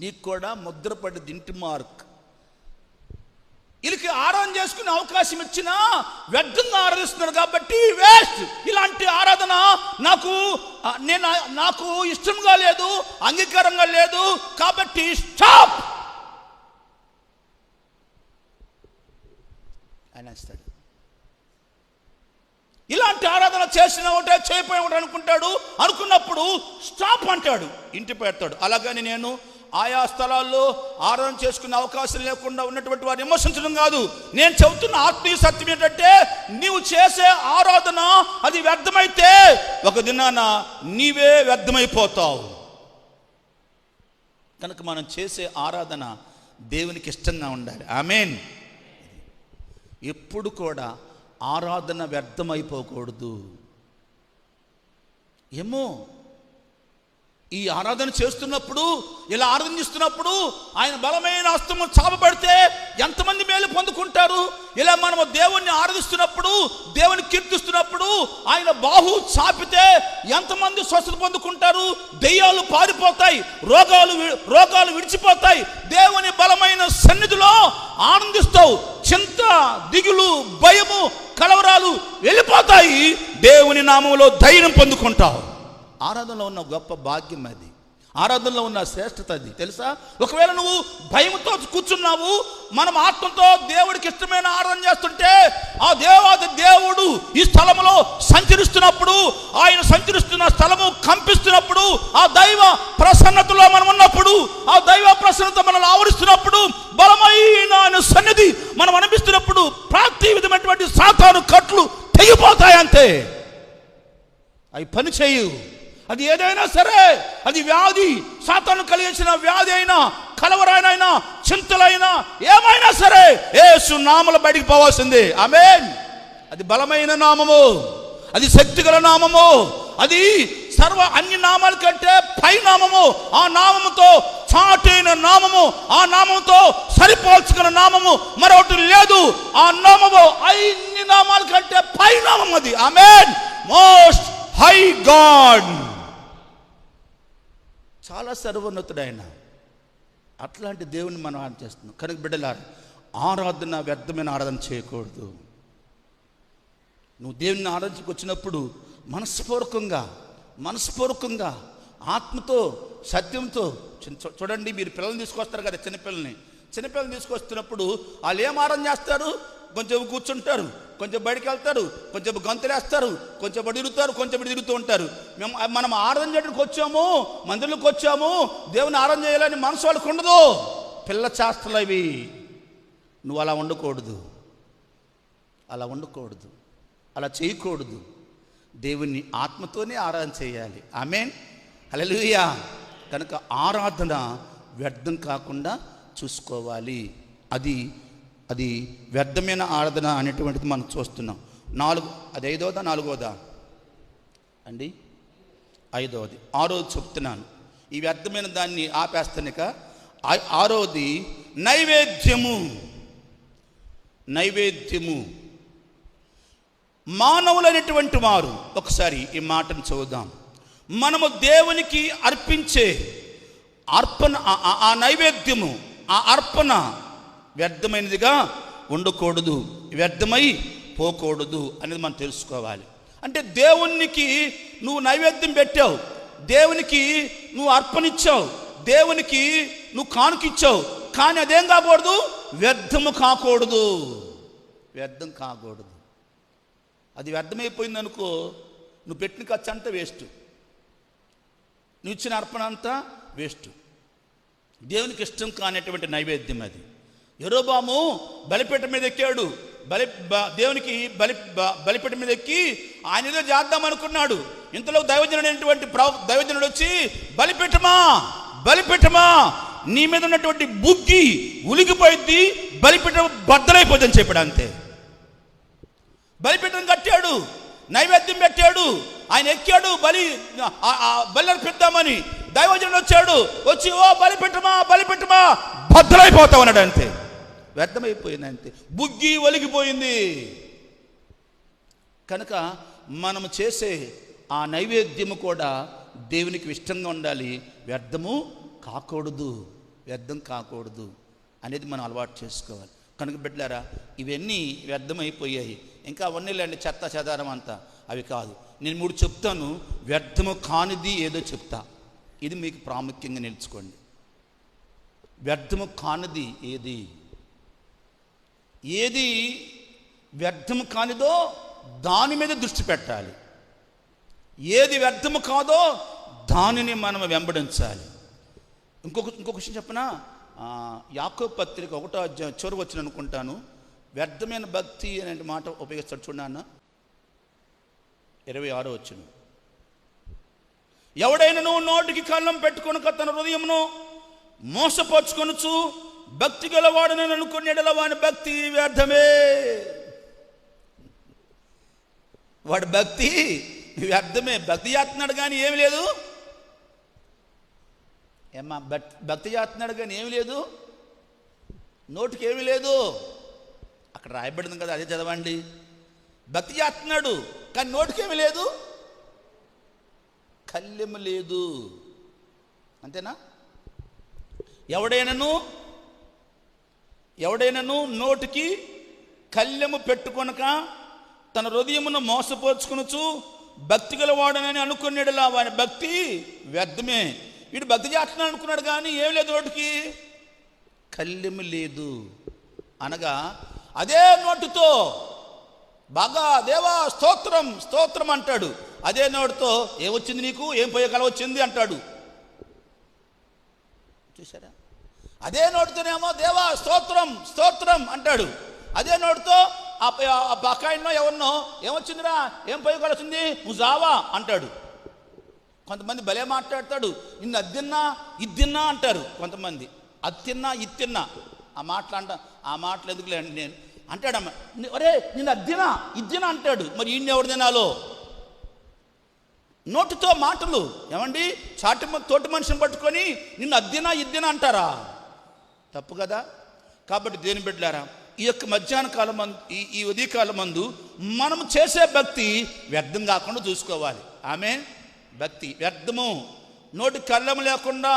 నీకు కూడా ముద్ర పడుద్ది, ఇంటి మార్క్. వీళ్ళకి ఆరాధన చేసుకునే అవకాశం ఇచ్చినా వ్యర్థంగా ఆరాధిస్తున్నారు కాబట్టి వేస్ట్. ఇలాంటి ఆరాధన నాకు ఇష్టంగా లేదు, అంగీకారంగా లేదు కాబట్టి స్టాప్ అనేస్తాడు. ఇలాంటి ఆరాధన చేసిన ఒకటే చేయపోయి ఒకటి అనుకున్నప్పుడు స్టాప్ అంటాడు, ఇంటి పెడతాడు. అలాగని నేను ఆయా స్థలాల్లో ఆరాధన చేసుకునే అవకాశం లేకుండా ఉన్నటువంటి వారిని విమర్శించడం కాదు. నేను చెబుతున్న ఆత్మీయ సత్యం ఏంటంటే, నీవు చేసే ఆరాధన అది వ్యర్థమైతే ఒక దినాన నీవే వ్యర్థమైపోతావు. కనుక మనం చేసే ఆరాధన దేవునికి ఇష్టంగా ఉండాలి. ఆమేన్. ఎప్పుడు కూడా ఆరాధన వ్యర్థమైపోకూడదు. ఏమో ఈ ఆరాధన చేస్తున్నప్పుడు, ఇలా ఆరాధిస్తున్నప్పుడు ఆయన బలమైన హస్తము చాపబడితే ఎంతమంది మేలు పొందుకుంటారు. ఇలా మనము దేవుణ్ణి ఆరాధిస్తున్నప్పుడు, దేవుని కీర్తిస్తున్నప్పుడు ఆయన బాహు చాపితే ఎంతమంది స్వస్థత పొందుకుంటారు. దెయ్యాలు పారిపోతాయి, రోగాలు విడిచిపోతాయి. దేవుని బలమైన సన్నిధిలో ఆనందిస్తావు. చింత, దిగులు, భయము, కలవరాలు వెళ్ళిపోతాయి. దేవుని నామములో ధైర్యం పొందుకుంటావు. ఆరాధనలో ఉన్న గొప్ప భాగ్యం అది, ఆరాధనలో ఉన్న శ్రేష్టత అది తెలుసా. ఒకవేళ నువ్వు భయంతో కూర్చున్నావు, మనం ఆత్మతో దేవుడికి ఇష్టమైన ఆరాధన చేస్తుంటే ఆ దేవాది దేవుడు ఈ స్థలములో సంచరిస్తున్నప్పుడు, ఆయన సంచరిస్తున్న స్థలము కంపిస్తున్నప్పుడు, ఆ దైవ ప్రసన్నతలో మనం ఉన్నప్పుడు, ఆ దైవ ప్రసన్నత మనల్ని ఆవరిస్తున్నప్పుడు, బలమైన ఆయన సన్నిధి మనం అనిపిస్తున్నప్పుడు ప్రతి విధమైనటువంటి సాతాను కట్లు తెగిపోతాయి. అంతే, అవి పని చేయు. అది ఏదైనా సరే, అది వ్యాధి, సాతాను కలిగించిన వ్యాధి అయినా, కలవరాయినైనా, చింతలైనా, ఏమైనా సరే యేసు నామములో బయటికి పోవాల్సిందే. ఆమేన్. అది బలమైన నామము, అది శక్తిగల నామము, అది అన్ని నామాల కంటే పై నామము. ఆ నామముతో చాటైన నామము, ఆ నామముతో సరిపోల్చుకున్న నామము మరొకటి లేదు. ఆ నామము అన్ని నామాల కంటే పై నామం అది. ఆమేన్. మోస్ట్ హై గాడ్, చాలా సర్వోన్నతుడైన అట్లాంటి దేవుని మనం ఆరాధన చేస్తున్నాం. కనుక బిడ్డలారా, ఆరాధన వ్యర్థమైన ఆరాధన చేయకూడదు. నువ్వు దేవుని ఆరాధనకు వచ్చినప్పుడు మనస్పూర్వకంగా ఆత్మతో, సత్యంతో. చూడండి, మీరు పిల్లల్ని తీసుకొస్తారు కదా, చిన్నపిల్లల్ని తీసుకొస్తున్నప్పుడు వాళ్ళు ఏం ఆరాధన చేస్తారు? కొంచెం కూర్చుంటారు, కొంచెం బయటికి వెళ్తారు, కొంచెం గంతులేస్తారు, కొంచెం తిరుగుతారు, కొంచెం తిరుగుతూ ఉంటారు. మనం ఆరాధన చేయడానికి వచ్చాము, మందిరంలోకి వచ్చాము, దేవుని ఆరాధన చేయాలని మనసు వాళ్ళకు ఉండదు. పిల్ల చేష్టలు అవి. నువ్వు అలా ఉండకూడదు, అలా చేయకూడదు. దేవుని ఆత్మతోనే ఆరాధన చేయాలి. ఆమేన్. హల్లెలూయా. కనుక ఆరాధన వ్యర్థం కాకుండా చూసుకోవాలి. అది వ్యర్థమైన ఆరాధన అనేటువంటిది మనం చూస్తున్నాం. అది 5వదా 4వదా అండి? 5వది. 6వది చెప్తున్నాను. ఈ వ్యర్థమైన దాన్ని ఆపేస్తానిక. 6వది నైవేద్యము. మానవులైనటువంటి వారు, ఒకసారి ఈ మాటను చూద్దాం. మనము దేవునికి అర్పించే అర్పణ, ఆ నైవేద్యము, ఆ అర్పణ వ్యర్థమైనదిగా ఉండకూడదు, వ్యర్థమై పోకూడదు అనేది మనం తెలుసుకోవాలి. అంటే దేవునికి నువ్వు నైవేద్యం పెట్టావు, దేవునికి నువ్వు అర్పణిచ్చావు, దేవునికి నువ్వు కానుకిచ్చావు, కానీ అదేం కాకూడదు? వ్యర్థం కాకూడదు. అది వ్యర్థమైపోయింది అనుకో, నువ్వు పెట్టిన ఖర్చు అంతా వేస్ట్, నువ్వు ఇచ్చిన అర్పణ అంతా వేస్ట్. దేవునికి ఇష్టం కానిటువంటి నైవేద్యం అది. యెరోబాము బలిపీఠ మీద ఎక్కాడు, దేవునికి బలిపీఠ మీద ఎక్కి ఆయన ఏదో చేద్దాం అనుకున్నాడు. ఇంతలో దైవజనుడు వచ్చి, బలిపీఠమా నీ మీద ఉన్నటువంటి బుగ్గి ఉలిగిపోయింది, బలిపీఠం బద్దలైపోతుందని చెప్పాడు. అంతే. బలిపీఠం కట్టాడు, నైవేద్యం పెట్టాడు, ఆయన ఎక్కాడు బలి అర్పిద్దామని. దైవజనుడు వచ్చి ఓ బలిపీఠమా బద్దలైపోతావు అన్నాడు. అంతే, వ్యర్థమైపోయింది. అంతే, బుగ్గి ఒలిగిపోయింది. కనుక మనము చేసే ఆ నైవేద్యము కూడా దేవునికి ఇష్టంగా ఉండాలి, వ్యర్థం కాకూడదు అనేది మనం అలవాటు చేసుకోవాలి. కనుక బిడ్డలారా, ఇవన్నీ వ్యర్థమైపోయాయి. ఇంకా అవన్నీ లేండి, చెత్త చెదారం అంతా, అవి కాదు. నేను 3 చెప్తాను, వ్యర్థము కానిది ఏదో చెప్తా. ఇది మీకు ప్రాముఖ్యంగా నిలుచుకోండి. వ్యర్థము కానిది ఏది వ్యర్థము కానిదో దాని మీద దృష్టి పెట్టాలి. ఏది వ్యర్థము కాదో దానిని మనం వెంబడించాలి. ఇంకొక విషయం చెప్పనా, యాకోబు పత్రిక 1వ అధ్యాయం చివరికి వచ్చిన అనుకుంటాను, వ్యర్థమైన భక్తి అనే మాట ఉపయోగిస్తాడు చూడండి అన్న. 26వ వచనం, ఎవడైనను నోటికి కళ్ళం పెట్టుకొనక తన హృదయమును మోసపరుచుకొనుచు భక్తి గలవాడనని అనుకునే వాని భక్తి వ్యర్థమే. వాడి భక్తి వ్యర్థమే. భక్తి చేస్తున్నాడు కానీ ఏమి లేదు. ఏమ్మా, భక్తి చేస్తున్నాడు కానీ ఏమి లేదు, నోటికి ఏమీ లేదు. అక్కడ రాయబడింది కదా, అదే చదవండి. భక్తి చేస్తున్నాడు కానీ నోటికి ఏమీ లేదు, కళ్ళెము లేదు. అంతేనా? ఎవడైనను నోటికి కళ్ళెము పెట్టుకొనక తన హృదయమును మోసపోర్చుకొనుచు భక్తి గలవాడనని అనుకునేలా వాని భక్తి వ్యర్థమే. వీడు భక్తి చేస్తున్నాడు అనుకున్నాడు కానీ ఏం లేదు, నోటికి కళ్ళెము లేదు. అనగా అదే నోటితో బాగా దేవా స్తోత్రం స్తోత్రం అంటాడు, అదే నోటితో ఏమొచ్చింది నీకు, ఏం పోయే కల వచ్చింది అంటాడు. చూసారా? అదే నోటితోనేమో దేవా స్తోత్రం స్తోత్రం అంటాడు, అదే నోటితో ఆ బకాయినో ఎవరినో ఏమొచ్చిందిరా, ఏం పోయే కల వచ్చింది, నువ్వు జావా అంటాడు. కొంతమంది భలే మాట్లాడతాడు, నిన్ను అద్దిన్నా ఇద్దిన్నా అంటారు. కొంతమంది అది తిన్నా ఇది తిన్నా ఆ మాటలు ఎందుకులే నేను అంటాడమ్మ. ఒరే నిన్ను అద్దినా ఇద్దినా అంటాడు. మరి ఈయన ఎవరు తినాలో? నోటితో మాటలు ఏమండి, తోటి మనిషిని పట్టుకొని నిన్ను అద్దినా ఇద్దినా అంటారా? తప్పు కదా. కాబట్టి దేని బిడ్డలారా, ఈ యొక్క మధ్యాహ్న కాలం ఈ ఉదయకాలం మందు మనం చేసే భక్తి వ్యర్థం కాకుండా చూసుకోవాలి. ఆమె భక్తి వ్యర్థము. నోటి కళ్ళము లేకుండా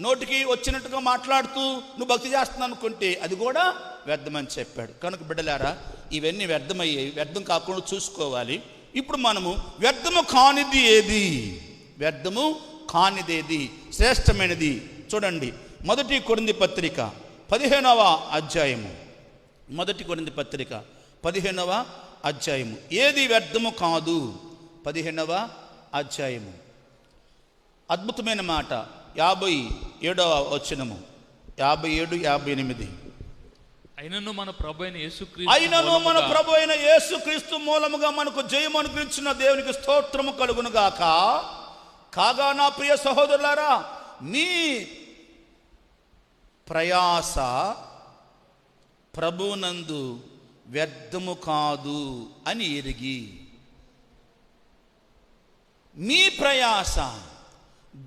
నోటికి వచ్చినట్టుగా మాట్లాడుతూ నువ్వు భక్తి చేస్తున్నావు అనుకుంటే అది కూడా వ్యర్థమని చెప్పాడు. కనుక బిడ్డలారా, ఇవన్నీ వ్యర్థమయ్యాయి, వ్యర్థం కాకుండా చూసుకోవాలి. ఇప్పుడు మనము వ్యర్థము కానిది ఏది, వ్యర్థము కానిదేది, శ్రేష్టమైనది చూడండి. 1 కొరింథీ పత్రిక 15వ అధ్యాయము, 1 కొరింథీ పత్రిక 15వ అధ్యాయము, ఏది వ్యర్థము కాదు, 15వ అధ్యాయము. అద్భుతమైన మాట, 57వ వచనము, 57, 58. అయినను మన ప్రభు అయిన యేసుక్రీస్తు మూలముగా మనకు జయము అనుగ్రహించిన దేవునికి స్తోత్రము కలుగును గాక. కాగా నా ప్రియ సహోదరులారా, మీ ప్రయాస ప్రభునందు వ్యర్థము కాదు అని ఎరిగి, మీ ప్రయాస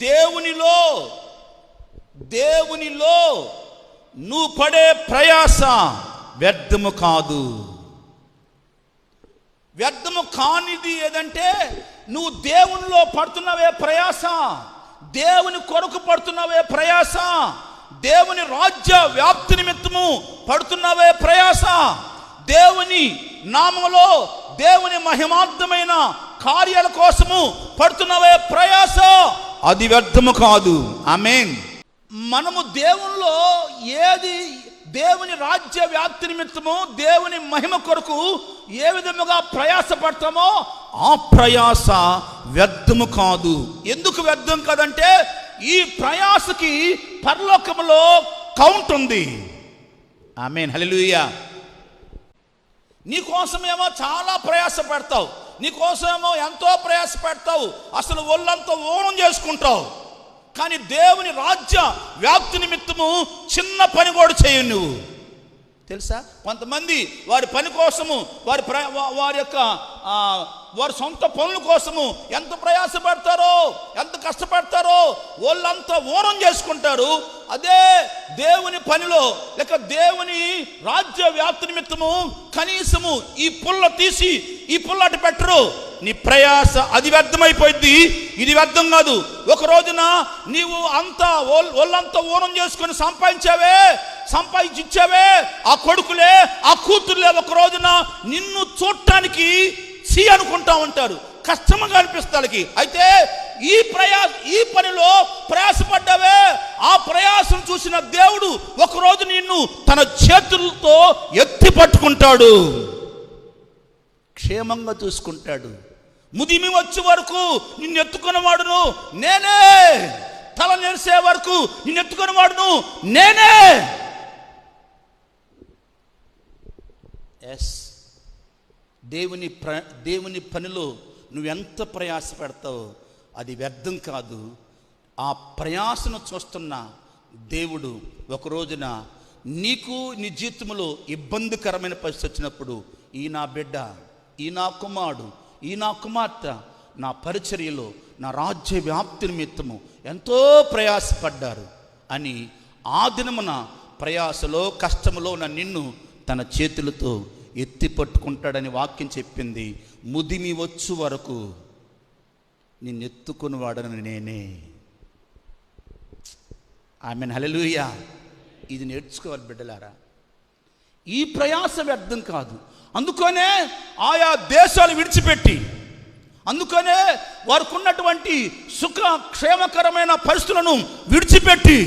దేవునిలో నువ్వు పడే ప్రయాస వ్యర్థము కాదు. వ్యర్థము కానిది ఏదంటే నువ్వు దేవునిలో పడుతున్నవే ప్రయాస, దేవుని కొరకు పడుతున్నవే ప్రయాస, దేవుని రాజ్య వ్యాప్తి నిమిత్తము పడుతున్నవే ప్రయాస, దేవుని నామములో దేవుని మహిమార్థమైన కార్యాల కోసము పడుతున్నవే ప్రయాస, అది వ్యర్థము కాదు. ఆమేన్. మనము దేవునిలో ఏది దేవుని రాజ్య వ్యాప్తి నిమిత్తము దేవుని మహిమ కొరకు ఏ విధముగా ప్రయాస పడతామో ఆ ప్రయాస వ్యర్థము కాదు. ఎందుకు వ్యర్థం కాదంటే ఈ ప్రయాసకి పరలోకములో కౌంట్ ఉంది. ఆమేన్, హల్లెలూయా. నీకోసమేమో చాలా ప్రయాస పడతావు, నీకోసమేమో ఎంతో ప్రయాస పెడతావు, అసలు ఒళ్ళంతా ఓనం చేసుకుంటావు, కానీ దేవుని రాజ్య వ్యాప్తి నిమిత్తము చిన్న పని కూడా చేయవు నువ్వు. తెలుసా, కొంతమంది వారి పని కోసము వారి సొంత పనుల కోసము ఎంత ప్రయాసపడతారో, ఎంత కష్టపడతారో, వాళ్ళంతా ఓనం చేసుకుంటారు. అదే దేవుని పనిలో లేక దేవుని రాజ్య వ్యాప్తి నిమిత్తము కనీసము ఈ పుల్ల తీసి ఈ పుల్లటి పెట్టరు. నీ ప్రయాస అది వ్యర్థమైపోయింది, ఇది వ్యర్థం కాదు. ఒక రోజున నీవు అంతా ఒళ్ళంతా ఓనం చేసుకొని సంపాదించావే ఆ కొడుకులే ఆ కూతుర్లే ఒక రోజున నిన్ను చూడటానికి సి అనుకుంటా ఉంటారు, కష్టంగా అనిపిస్తానికి. అయితే ఈ పనిలో ప్రయాసపడ్డావే, ఆ ప్రయాసం చూసిన దేవుడు ఒకరోజు నిన్ను తన చేతులతో ఎత్తి పట్టుకుంటాడు, క్షేమంగా చూసుకుంటాడు. ముదిమి వచ్చే వరకు నిన్ను ఎత్తుకున్నవాడును నేనే, తల నెరిసే వరకు నిన్ను ఎత్తుకొని వాడును నేనే. ఎస్, దేవుని పనిలో నువ్వెంత ప్రయాస పెడతావో అది వ్యర్థం కాదు. ఆ ప్రయాసను చూస్తున్న దేవుడు ఒక రోజున నీకు నీ జీవితంలో ఇబ్బందికరమైన పరిస్థితి వచ్చినప్పుడు, ఈ నా బిడ్డ, ఈ నా కుమారుడు, ఈ నా కుమార్తె నా పరిచర్యలో నా రాజ్య వ్యాప్తి నిమిత్తము ఎంతో ప్రయాసపడ్డారు అని ఆ దినమున ప్రయాసలో కష్టములో ఉన్న నిన్ను తన చేతులతో ఎత్తి పట్టుకుంటాడని వాక్యం చెప్పింది. ముదిమి వచ్చు వరకు నిన్నెత్తుకుని వాడని నేనే. ఆమేన్, హల్లెలూయా. ఇది నేర్చుకోవాలి బిడ్డలారా. ఈ ప్రయాస వ్యర్థం కాదు. అందుకనే ఆయా దేశాలు విడిచిపెట్టి, అందుకనే వారికి ఉన్నటువంటి సుఖ క్షేమకరమైన పరిస్థితులను విడిచిపెట్టి,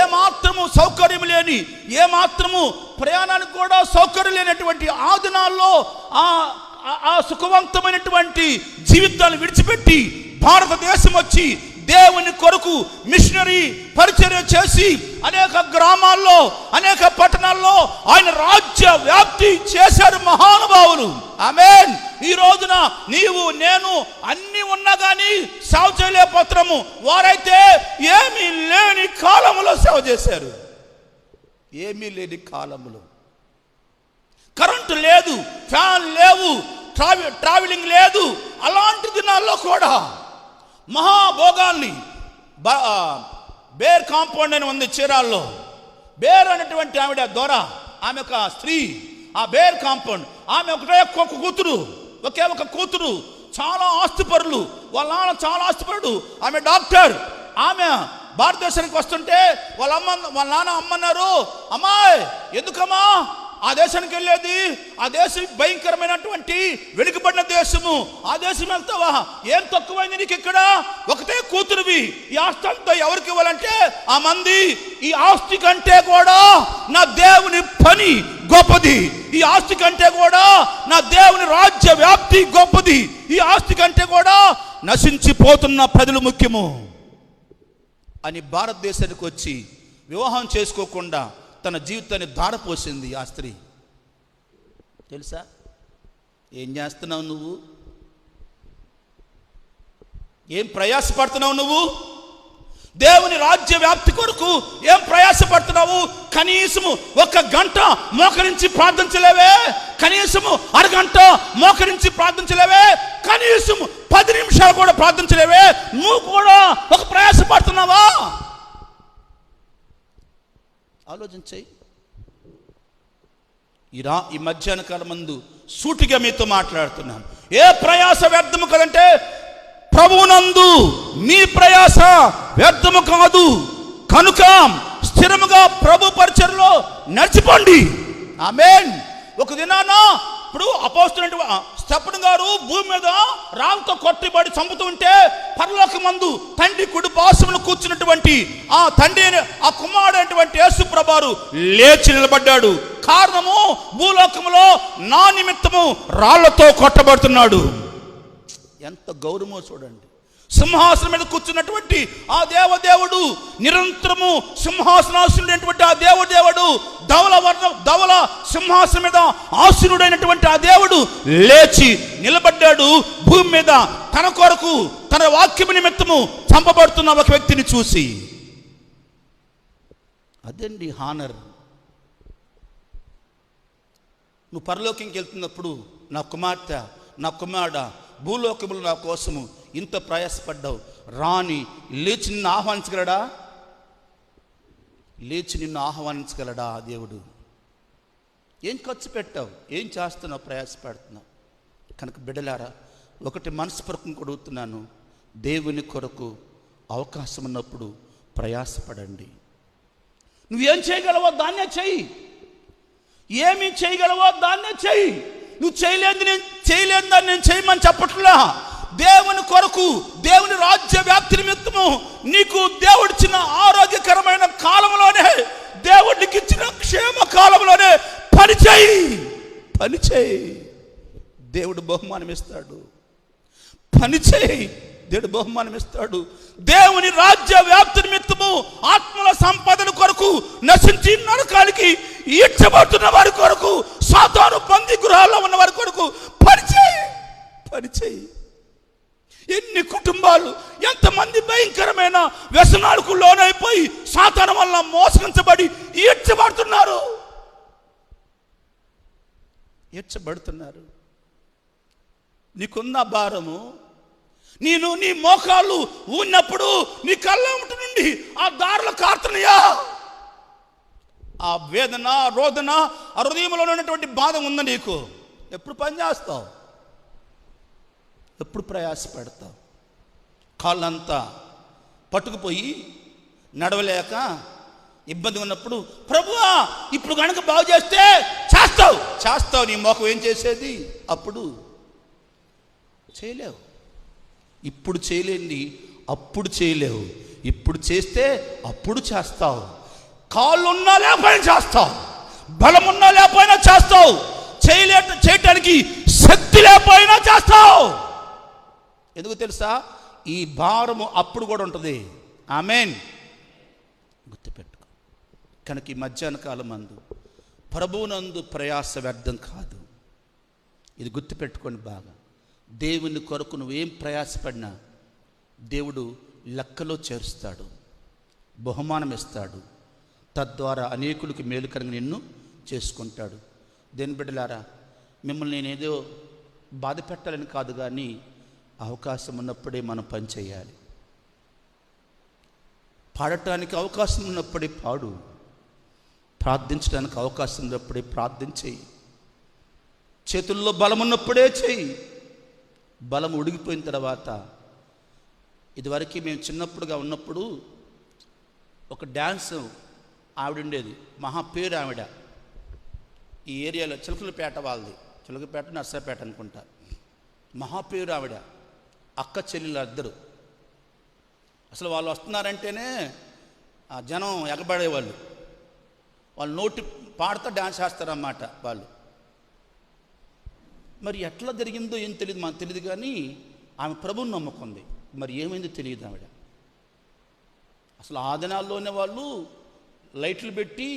ఏమాత్రము సౌకర్యం లేని, ఏమాత్రము ప్రయాణానికి కూడా సౌకర్యం లేనటువంటి ఆ దినాల్లో ఆ సుఖవంతమైనటువంటి జీవితాన్ని విడిచిపెట్టి భారతదేశం వచ్చి దేవుని కొరకు మిషనరీ పరిచర్య చేసి అనేక గ్రామాల్లో, అనేక పట్టణాల్లో ఆయన రాజ్య వ్యాప్తి చేశారు మహానుభావులు. ఆమేన్. ఈ రోజున నీవు నేను అన్ని ఉన్నా కానీ సేవ చేయలేకపోతున్నాము. వారైతే ఏమీ లేని కాలంలో సేవ చేశారు. ఏమీ లేని కాలంలో కరెంటు లేదు, ఫ్యాన్ లేవు, ట్రావెలింగ్ లేదు. అలాంటి దినాల్లో కూడా మహాభోగాల్ని, బేర్ కాంపౌండ్ అని ఉంది చీరాల్లో. బేర్ అనేటువంటి ఆవిడ దొర, ఆమె ఒక స్త్రీ. ఆ బేర్ కాంపౌండ్, ఆమె ఒకే ఒక కూతురు, చాలా ఆస్తిపరులు. వాళ్ళ నాన్న చాలా ఆస్తిపరుడు, ఆమె డాక్టర్. ఆమె భారతదేశానికి వస్తుంటే వాళ్ళ నాన్న అమ్మన్నారు, అమ్మాయి ఎందుకమ్మా ఆ దేశానికి వెళ్ళేది? ఆ దేశం భయంకరమైనటువంటి వెనుకబడిన దేశము. ఆ దేశం వెళ్తావా? ఏం తక్కువైంది నీకు ఇక్కడ? ఒకటే కూతురువి, ఈ ఆస్తి అంతా ఎవరికి ఇవ్వాలంటే ఆ మంది. ఈ ఆస్తి కంటే కూడా నా దేవుని పని గొప్పది. ఈ ఆస్తి కంటే కూడా నా దేవుని రాజ్య వ్యాప్తి గొప్పది. ఈ ఆస్తి కంటే కూడా నశించిపోతున్న ప్రజలు ముఖ్యము అని భారతదేశానికి వచ్చి వివాహం చేసుకోకుండా తన జీవితాన్ని ధారపోసింది ఆ స్త్రీ. తెలుసా? ఏం చేస్తున్నావు నువ్వు? ఏం ప్రయాసపడుతున్నావు నువ్వు? దేవుని రాజ్య వ్యాప్తి కొరకు ఏం ప్రయాసపడుతున్నావు? కనీసము 1 గంట మోకరించి ప్రార్థించలేవే? కనీసము అరగంట మోకరించి ప్రార్థించలేవే? కనీసము 10 నిమిషాలు కూడా ప్రార్థించలేవే? నువ్వు కూడా ఒక ప్రయాసపడుతున్నావా? ఆలోచించాయి. ఈ మధ్యాహ్న కాలం మందు సూటిగా మీతో మాట్లాడుతున్నాను. ఏ ప్రయాస వ్యర్థము కదంటే ప్రభువునందు మీ ప్రయాస వ్యర్థము కాదు కనుక స్థిరముగా ప్రభు పరిచర్యలో నడిచిపోండి. ఆమేన్. ఒక దినాన ఇప్పుడు అపోస్తలుడు స్టెఫెను గారు భూమి మీద రాళ్ళతో కొట్టిబడి చంపుతూ ఉంటే పరలోకమందు తండ్రి కుడి పార్శ్వమున కూర్చున్నటువంటి ఆ తండ్రి ఆ కుమారుడైనటువంటి యేసు ప్రభువు లేచి నిలబడ్డాడు. కారణము భూలోకములో నా నిమిత్తము రాళ్లతో కొట్టబడుతున్నాడు. ఎంత గౌరవమో చూడండి. సింహాసనం మీద కూర్చున్నటువంటి ఆ దేవదేవుడు, నిరంతరము సింహాసనాసనుడైనటువంటి ఆ దేవుడు, ధవల సింహాసనం మీద ఆసీనుడైనటువంటి ఆ దేవుడు లేచి నిలబడ్డాడు. భూమి మీద తన కొరకు తన వాక్యము నిమిత్తము చంపబడుతున్న ఒక వ్యక్తిని చూసి. అదండి హానర్. నువ్వు పరలోకంకి వెళ్తున్నప్పుడు నా కుమార్తె, నా కుమారుడా, భూలోకములు నా కోసము ఇంత ప్రయాసపడ్డావు, రాని లేచి నిన్ను ఆహ్వానించగలడా? లేచి నిన్ను ఆహ్వానించగలడా దేవుడు? ఏం ఖర్చు పెట్టావు? ఏం చేస్తున్నావు? ప్రయాసపడుతున్నావు కనుక బిడ్డలారా, ఒకటి మనస్పూర్వకంగా అడుగుతున్నాను, దేవుని కొరకు అవకాశం ఉన్నప్పుడు ప్రయాసపడండి. నువ్వేం చేయగలవో దాన్నే చెయ్యి. ఏమి చేయగలవో దాన్నే చెయ్యి. నువ్వు చేయలేదు దాన్ని నేను చేయమని చెప్పట్లా. దేవుని కొరకు, దేవుని రాజ్య వ్యాప్తి నిమిత్తము నీకు దేవుడిచ్చిన ఆరోగ్యకరమైన కాలంలోనే, దేవుడికి ఇచ్చిన క్షేమ కాలంలోనే పని చేయి. దేవుడు బహుమానం ఇస్తాడు. పని చేయి, దేవుడు బహుమానం ఇస్తాడు. దేవుని రాజ్య వ్యాప్తి నిమిత్తము ఆత్మల సంపాదన కొరకు నశించి నరకానికి ఈడ్చబడుతున్న వారి కొరకు, సాతాను బందీ గృహాల్లో ఉన్న వారి కొరకు పరిచయి. ఎన్ని కుటుంబాలు, ఎంతమంది భయంకరమైన వ్యసనాలకు లోనైపోయి సాతాను వల్ల మోసగించబడి ఈడ్చబడుతున్నారు. నీకున్న భారము, నీ మోకాళ్ళు ఉన్నప్పుడు నీ కళ్ళ నుండి ఆ దారులు కారుతున్నాయా? ఆ వేదన, రోదన, ఆ హృదయంలో ఉన్నటువంటి బాధ ఉందా నీకు? ఎప్పుడు పని చేస్తావు? ఎప్పుడు ప్రయాసపడతావు? కాళ్ళంతా పట్టుకుపోయి నడవలేక ఇబ్బంది ఉన్నప్పుడు, ప్రభువా ఇప్పుడు కనుక బాగు చేస్తే చేస్తావు. నీ మోకం ఏం చేసేది? అప్పుడు చేయలేవు. ఇప్పుడు చేయలేంది అప్పుడు చేయలేవు. ఇప్పుడు చేస్తే అప్పుడు చేస్తావు. కాళ్ళు ఉన్నా లేకపోయినా చేస్తావు, బలం ఉన్నా లేకపోయినా చేస్తావు, చేయటానికి శక్తి లేకపోయినా చేస్తావు. ఎందుకు తెలుసా? ఈ భారము అప్పుడు కూడా ఉంటుంది. ఆమేన్. గుర్తుపెట్టుకో. కనుక ఈ మధ్యాహ్న కాలం మందు ప్రభువునందు ప్రయాస వ్యర్థం కాదు. ఇది గుర్తుపెట్టుకోండి బాగా. దేవుని కొరకు నువ్వేం ప్రయాసపడినా దేవుడు లెక్కలో చేరుస్తాడు, బహుమానం ఇస్తాడు. తద్వారా అనేకులకు మేలుకరంగా నిన్ను చేసుకుంటాడు. దేని బిడ్డలారా, మిమ్మల్ని నేనేదో బాధ పెట్టాలని కాదు, కానీ అవకాశం ఉన్నప్పుడే మనం పని చేయాలి. పాడటానికి అవకాశం ఉన్నప్పుడే పాడు, ప్రార్థించడానికి అవకాశం ఉన్నప్పుడే ప్రార్థన చేయి, చేతుల్లో బలం ఉన్నప్పుడే చేయి. బలం ఉడిగిపోయిన తర్వాత, ఇదివరకు మేము చిన్నప్పుడుగా ఉన్నప్పుడు ఒక డ్యాన్స్ ఆవిడ ఉండేది, మహా పేరు ఆవిడ. ఈ ఏరియాలో చిలకలపేట వాళ్ళది, చిలకలపేట నర్సరాపేట అనుకుంటా. మహా పేరు ఆవిడ. అక్క చెల్లెలు ఇద్దరు. అసలు వాళ్ళు వస్తున్నారంటేనే ఆ జనం ఎగబడేవాళ్ళు. వాళ్ళు నోటి పాడుతూ డ్యాన్స్ చేస్తారన్నమాట వాళ్ళు. మరి ఎట్లా జరిగిందో ఏం తెలియదు, మనకు తెలియదు, కానీ ఆమె ప్రభువుని నమ్ముకుంది. మరి ఏమైందో తెలియదు ఆవిడ. అసలు ఆ దినాల్లోనే వాళ్ళు లైట్లు పెట్టి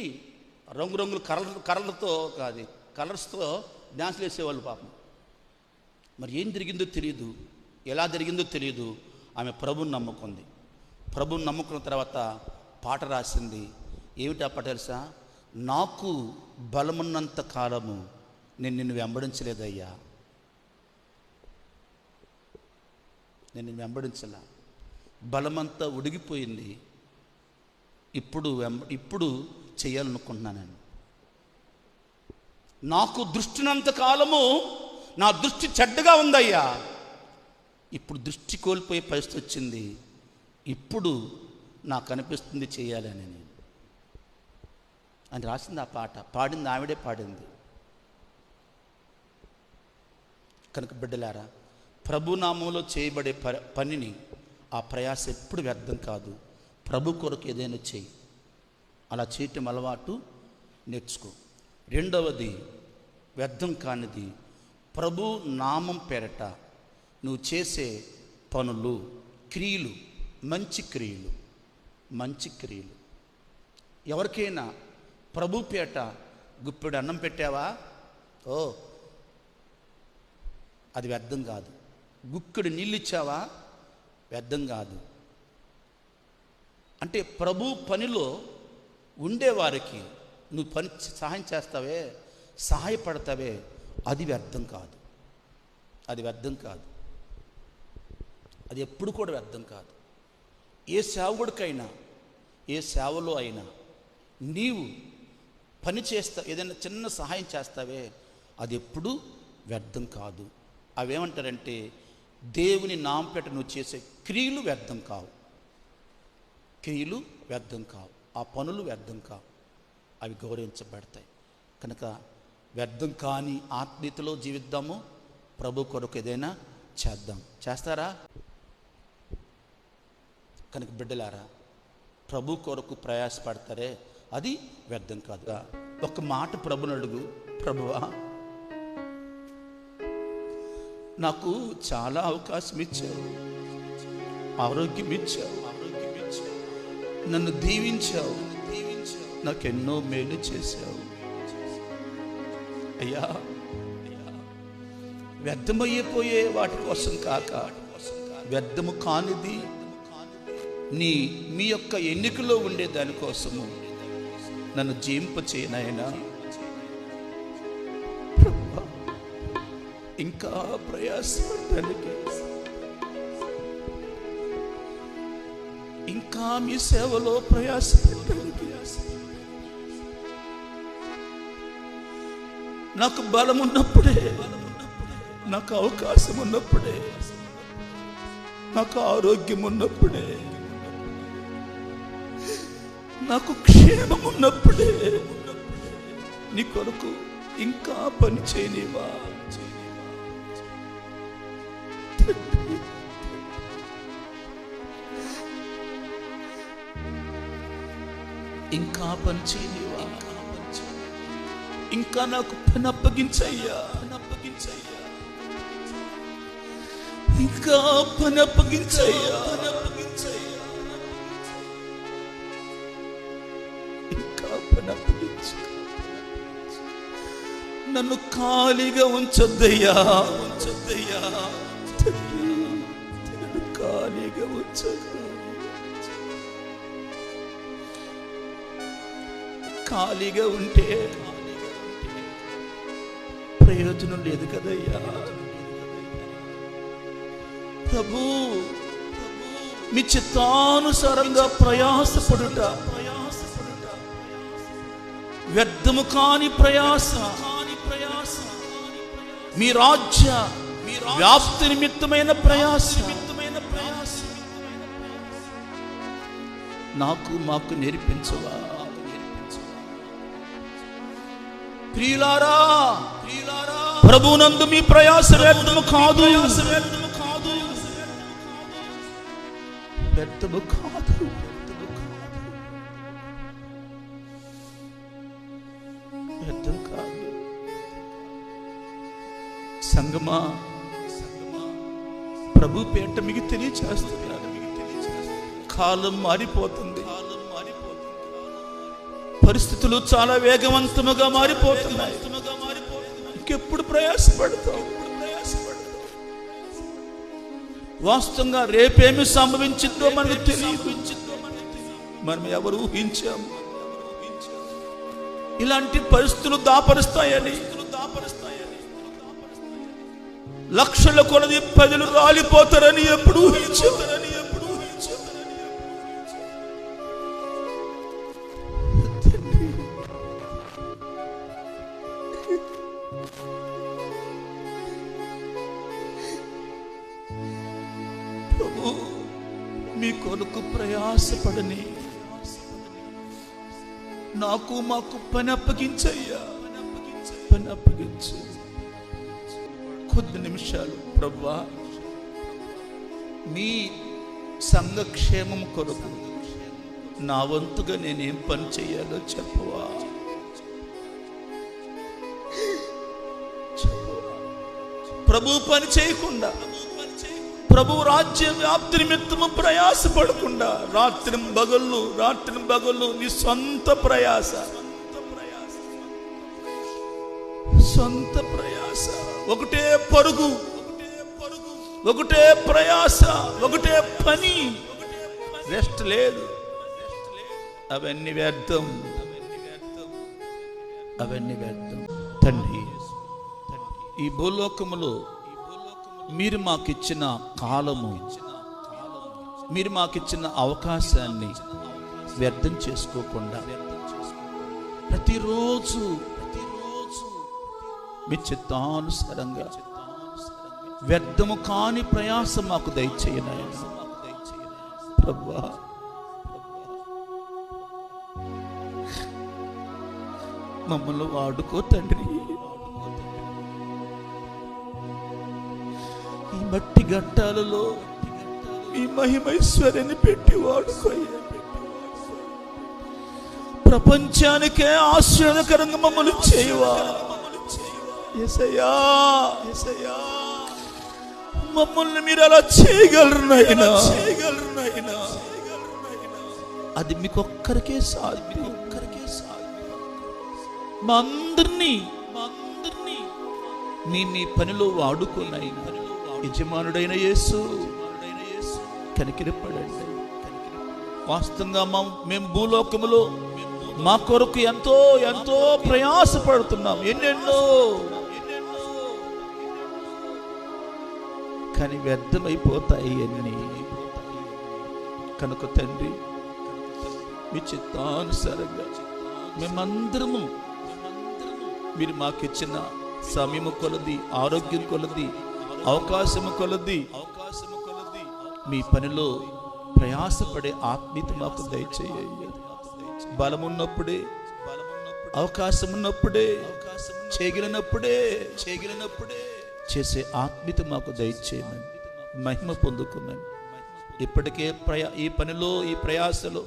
రంగురంగుల కర్రలతో కలర్స్తో డ్యాన్స్లు వేసేవాళ్ళు పాపం. మరి ఏం జరిగిందో తెలియదు, ఎలా జరిగిందో తెలియదు. ఆమె ప్రభువుని నమ్ముకుంది. ప్రభువుని నమ్ముకున్న తర్వాత పాట రాసింది. ఏమిటి ఆ పాట తెలుసా? నాకు బలమున్నంత కాలము నేను నిన్ను వెంబడించలేదయ్యా, నేను నిన్ను వెంబడించలా, బలమంతా ఉడిగిపోయింది, ఇప్పుడు చేయాలనుకుంటున్నాను. నాకు దృష్టినంత కాలము నా దృష్టి చెడ్డగా ఉందయ్యా, ఇప్పుడు దృష్టి కోల్పోయే పరిస్థితి వచ్చింది, ఇప్పుడు నాకు అనిపిస్తుంది చేయాలని అని రాసింది ఆ పాట. పాడింది ఆవిడే పాడింది. కనుక బిడ్డలారా, ప్రభునామంలో చేయబడే పనిని, ఆ ప్రయాస ఎప్పుడు వ్యర్థం కాదు. ప్రభు కొరకు ఏదైనా చేయి. అలా చేయటం అలవాటు నేర్చుకో. రెండవది, వ్యర్థం కానిది, ప్రభు నామం పేరట నువ్వు చేసే పనులు, క్రియలు, మంచి క్రియలు. ఎవరికైనా ప్రభు పేట గుప్పెడు అన్నం పెట్టావా, అది వ్యర్థం కాదు. గుక్కెడు నీళ్ళు ఇచ్చావా, వ్యర్థం కాదు. అంటే ప్రభు పనిలో ఉండేవారికి నువ్వు పని సహాయం చేస్తావే, సహాయపడతావే, అది వ్యర్థం కాదు. అది ఎప్పుడు కూడా వ్యర్థం కాదు. ఏ సేవకుడికైనా, ఏ సేవలో అయినా నీవు పని చేస్తా, ఏదైనా చిన్న సహాయం చేస్తావే, అది ఎప్పుడూ వ్యర్థం కాదు. అవేమంటారంటే, దేవుని నామపేట నువ్వు చేసే క్రియలు వ్యర్థం కావు, ఆ పనులు వ్యర్థం కావు, అవి గౌరవించబడతాయి. కనుక వ్యర్థం కాని ఆత్మీయతలో జీవిద్దాము. ప్రభు కొరకు ఏదైనా చేద్దాం. చేస్తారా? కనుక బిడ్డలారా, ప్రభు కొరకు ప్రయాసపడతారే, అది వ్యర్థం కాదు. ఒక మాట ప్రభుని అడుగు, ప్రభువా నాకు చాలా అవకాశం ఇచ్చావు, ఆరోగ్యం ఇచ్చావు, నన్ను దీవించావు, నాకెన్నో మేలు చేశావు అయ్యా. వ్యర్థమయ్యిపోయే వాటి కోసం కాక వ్యర్థము కానిది మీ యొక్క ఎన్నికలో ఉండే దానికోసము నన్ను జీవింపచేయనైనా. ఇంకా ప్రయాసపడడానికి, ఇంకా మీ సేవలో ప్రయాసపడడానికి నాకు బలం ఉన్నప్పుడే, నాకు అవకాశం ఉన్నప్పుడే, నాకు ఆరోగ్యం ఉన్నప్పుడే, నాకు క్షేమం ఉన్నప్పుడే నీ కొరకు ఇంకా పని చేయనివా. ఇంకా పని చేయనివా, ఇంకా నాకు పని అప్పగించయ్యా, ఇంకా పని అప్పగించయ్యా, ఇంకా పని అప్పగించు. నన్ను ఖాళీగా ఉంచొద్దయ్యా, నన్ను ఖాళీగా ఉంచొద్దు. ఖాళీగా ఉంటే ప్రయోజనం లేదు కదయ్యా. ప్రభు, మీ చిత్తానుసారంగా ప్రయాసపడుట, వ్యర్థము కాని ప్రయాస, మీ రాజ్య వ్యాప్తి నిమిత్తమైన ప్రయాస మాకు నేర్పించవా. ప్రియులారా, ప్రభునందు మీ ప్రయాస వ్యర్థము కాదు, వ్యర్థము కాదు. వ్యర్థం కాదు. సంగమా, ప్రభు పేట మీకు తెలియచేస్తున్నారు. కాలం మారిపోతుంది, పరిస్థితులు చాలా వేగవంతముగా మారిపోతున్నాయి. ఇంకెప్పుడు ప్రయాసపడతావు? వాస్తవంగా రేపేమి సంభవించిందో మనకు తెలియదు. మనం ఎవరు ఊహించాము ఇలాంటి పరిస్థితులు దాపరుస్తాయని? లక్షల కొలది ప్రజలు రాలిపోతారని ఎప్పుడు ఊహించాము? మీ కొరకు ప్రయాసపడని నాకు మాకు పని అప్పగించయ్యా, పని అప్పగించు. కొద్ది నిమిషాలు ప్రభువా, మీ సంఘక్షేమం కొరకు నా వంతుగా నేనేం పని చేయాలో చెప్పవా. ప్రభు పని చేయకుండా, ప్రభు రాజ్య వ్యాప్తి నిమిత్తము ప్రయాసపడకుండా రాత్రి బగళ్ళు నీ సొంత ప్రయాస, ఒకటే పరుగు, ఒకటే ప్రయాస, ఒకటే పని, రెస్ట్ లేదు. అవన్నీ వ్యర్థం. తండ్రి, ఈ భూలోకములో మీరు మాకిచ్చిన కాలము, మీరు మాకిచ్చిన అవకాశాన్ని వ్యర్థం చేసుకోకుండా ప్రతిరోజు మీ చిత్తానుసారంగా వ్యర్థము కాని ప్రయాస మాకు దయచేయనాయన. ప్రభువా, మమ్మల్ని వాడుకో తండ్రి. ఈ మట్టి గట్టాలలో మీ మహిమైశ్వర్యాన్ని పెట్టి వాడుకోయ్యా. ప్రపంచానికే ఆశ్చర్యకరంగా మమ్మల్ని చేయవా. యేసయ్యా, మమ్మల్ని మీరు అలా చేయగలరు నాయనా, అది మీకు ఒక్కరికే సాధ్యం. మా అందరినీ మీ పనిలో వాడుకున్నాయి. యజమానుడైన యేసు కనికరపడండి. వాస్తవంగా మేము భూలోకములో మా కొరకు ఎంతో ఎంతో ప్రయాసపడుతున్నాం, ఎన్నెన్నో, కానీ వ్యర్థమైపోతాయి అన్నీ. కనుక తండ్రి, మీ చిత్తానుసారంగా మేమందరము మీరు మాకిచ్చిన సమయము కొలది, ఆరోగ్యం కొలది, అవకాశము కొలది మీ పనిలో ప్రయాసపడే ఆత్మీయత మాకు దయచేయండి. బలమున్నప్పుడే, అవకాశం ఉన్నప్పుడే, చేయగలిగినప్పుడే చేసే ఆత్మీయత మాకు దయచేయమని, మహిమ పొందుకున్నాను. ఇప్పటికే ఈ పనిలో, ఈ ప్రయాసలో,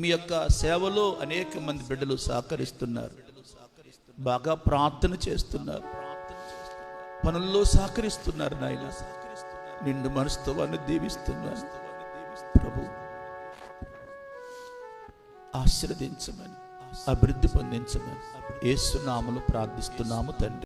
మీ యొక్క సేవలో అనేక మంది బిడ్డలు సహకరిస్తున్నారు, బాగా ప్రార్థన చేస్తున్నారు, పనుల్లో సహకరిస్తున్నారు. నాయన నిండు మనసుతో వారిని దీవిస్తున్నాను. ప్రభు ఆశీర్వదించమని, అభివృద్ధి పొందించమని యేసు నామములో ప్రార్థిస్తున్నాము తండ్రి.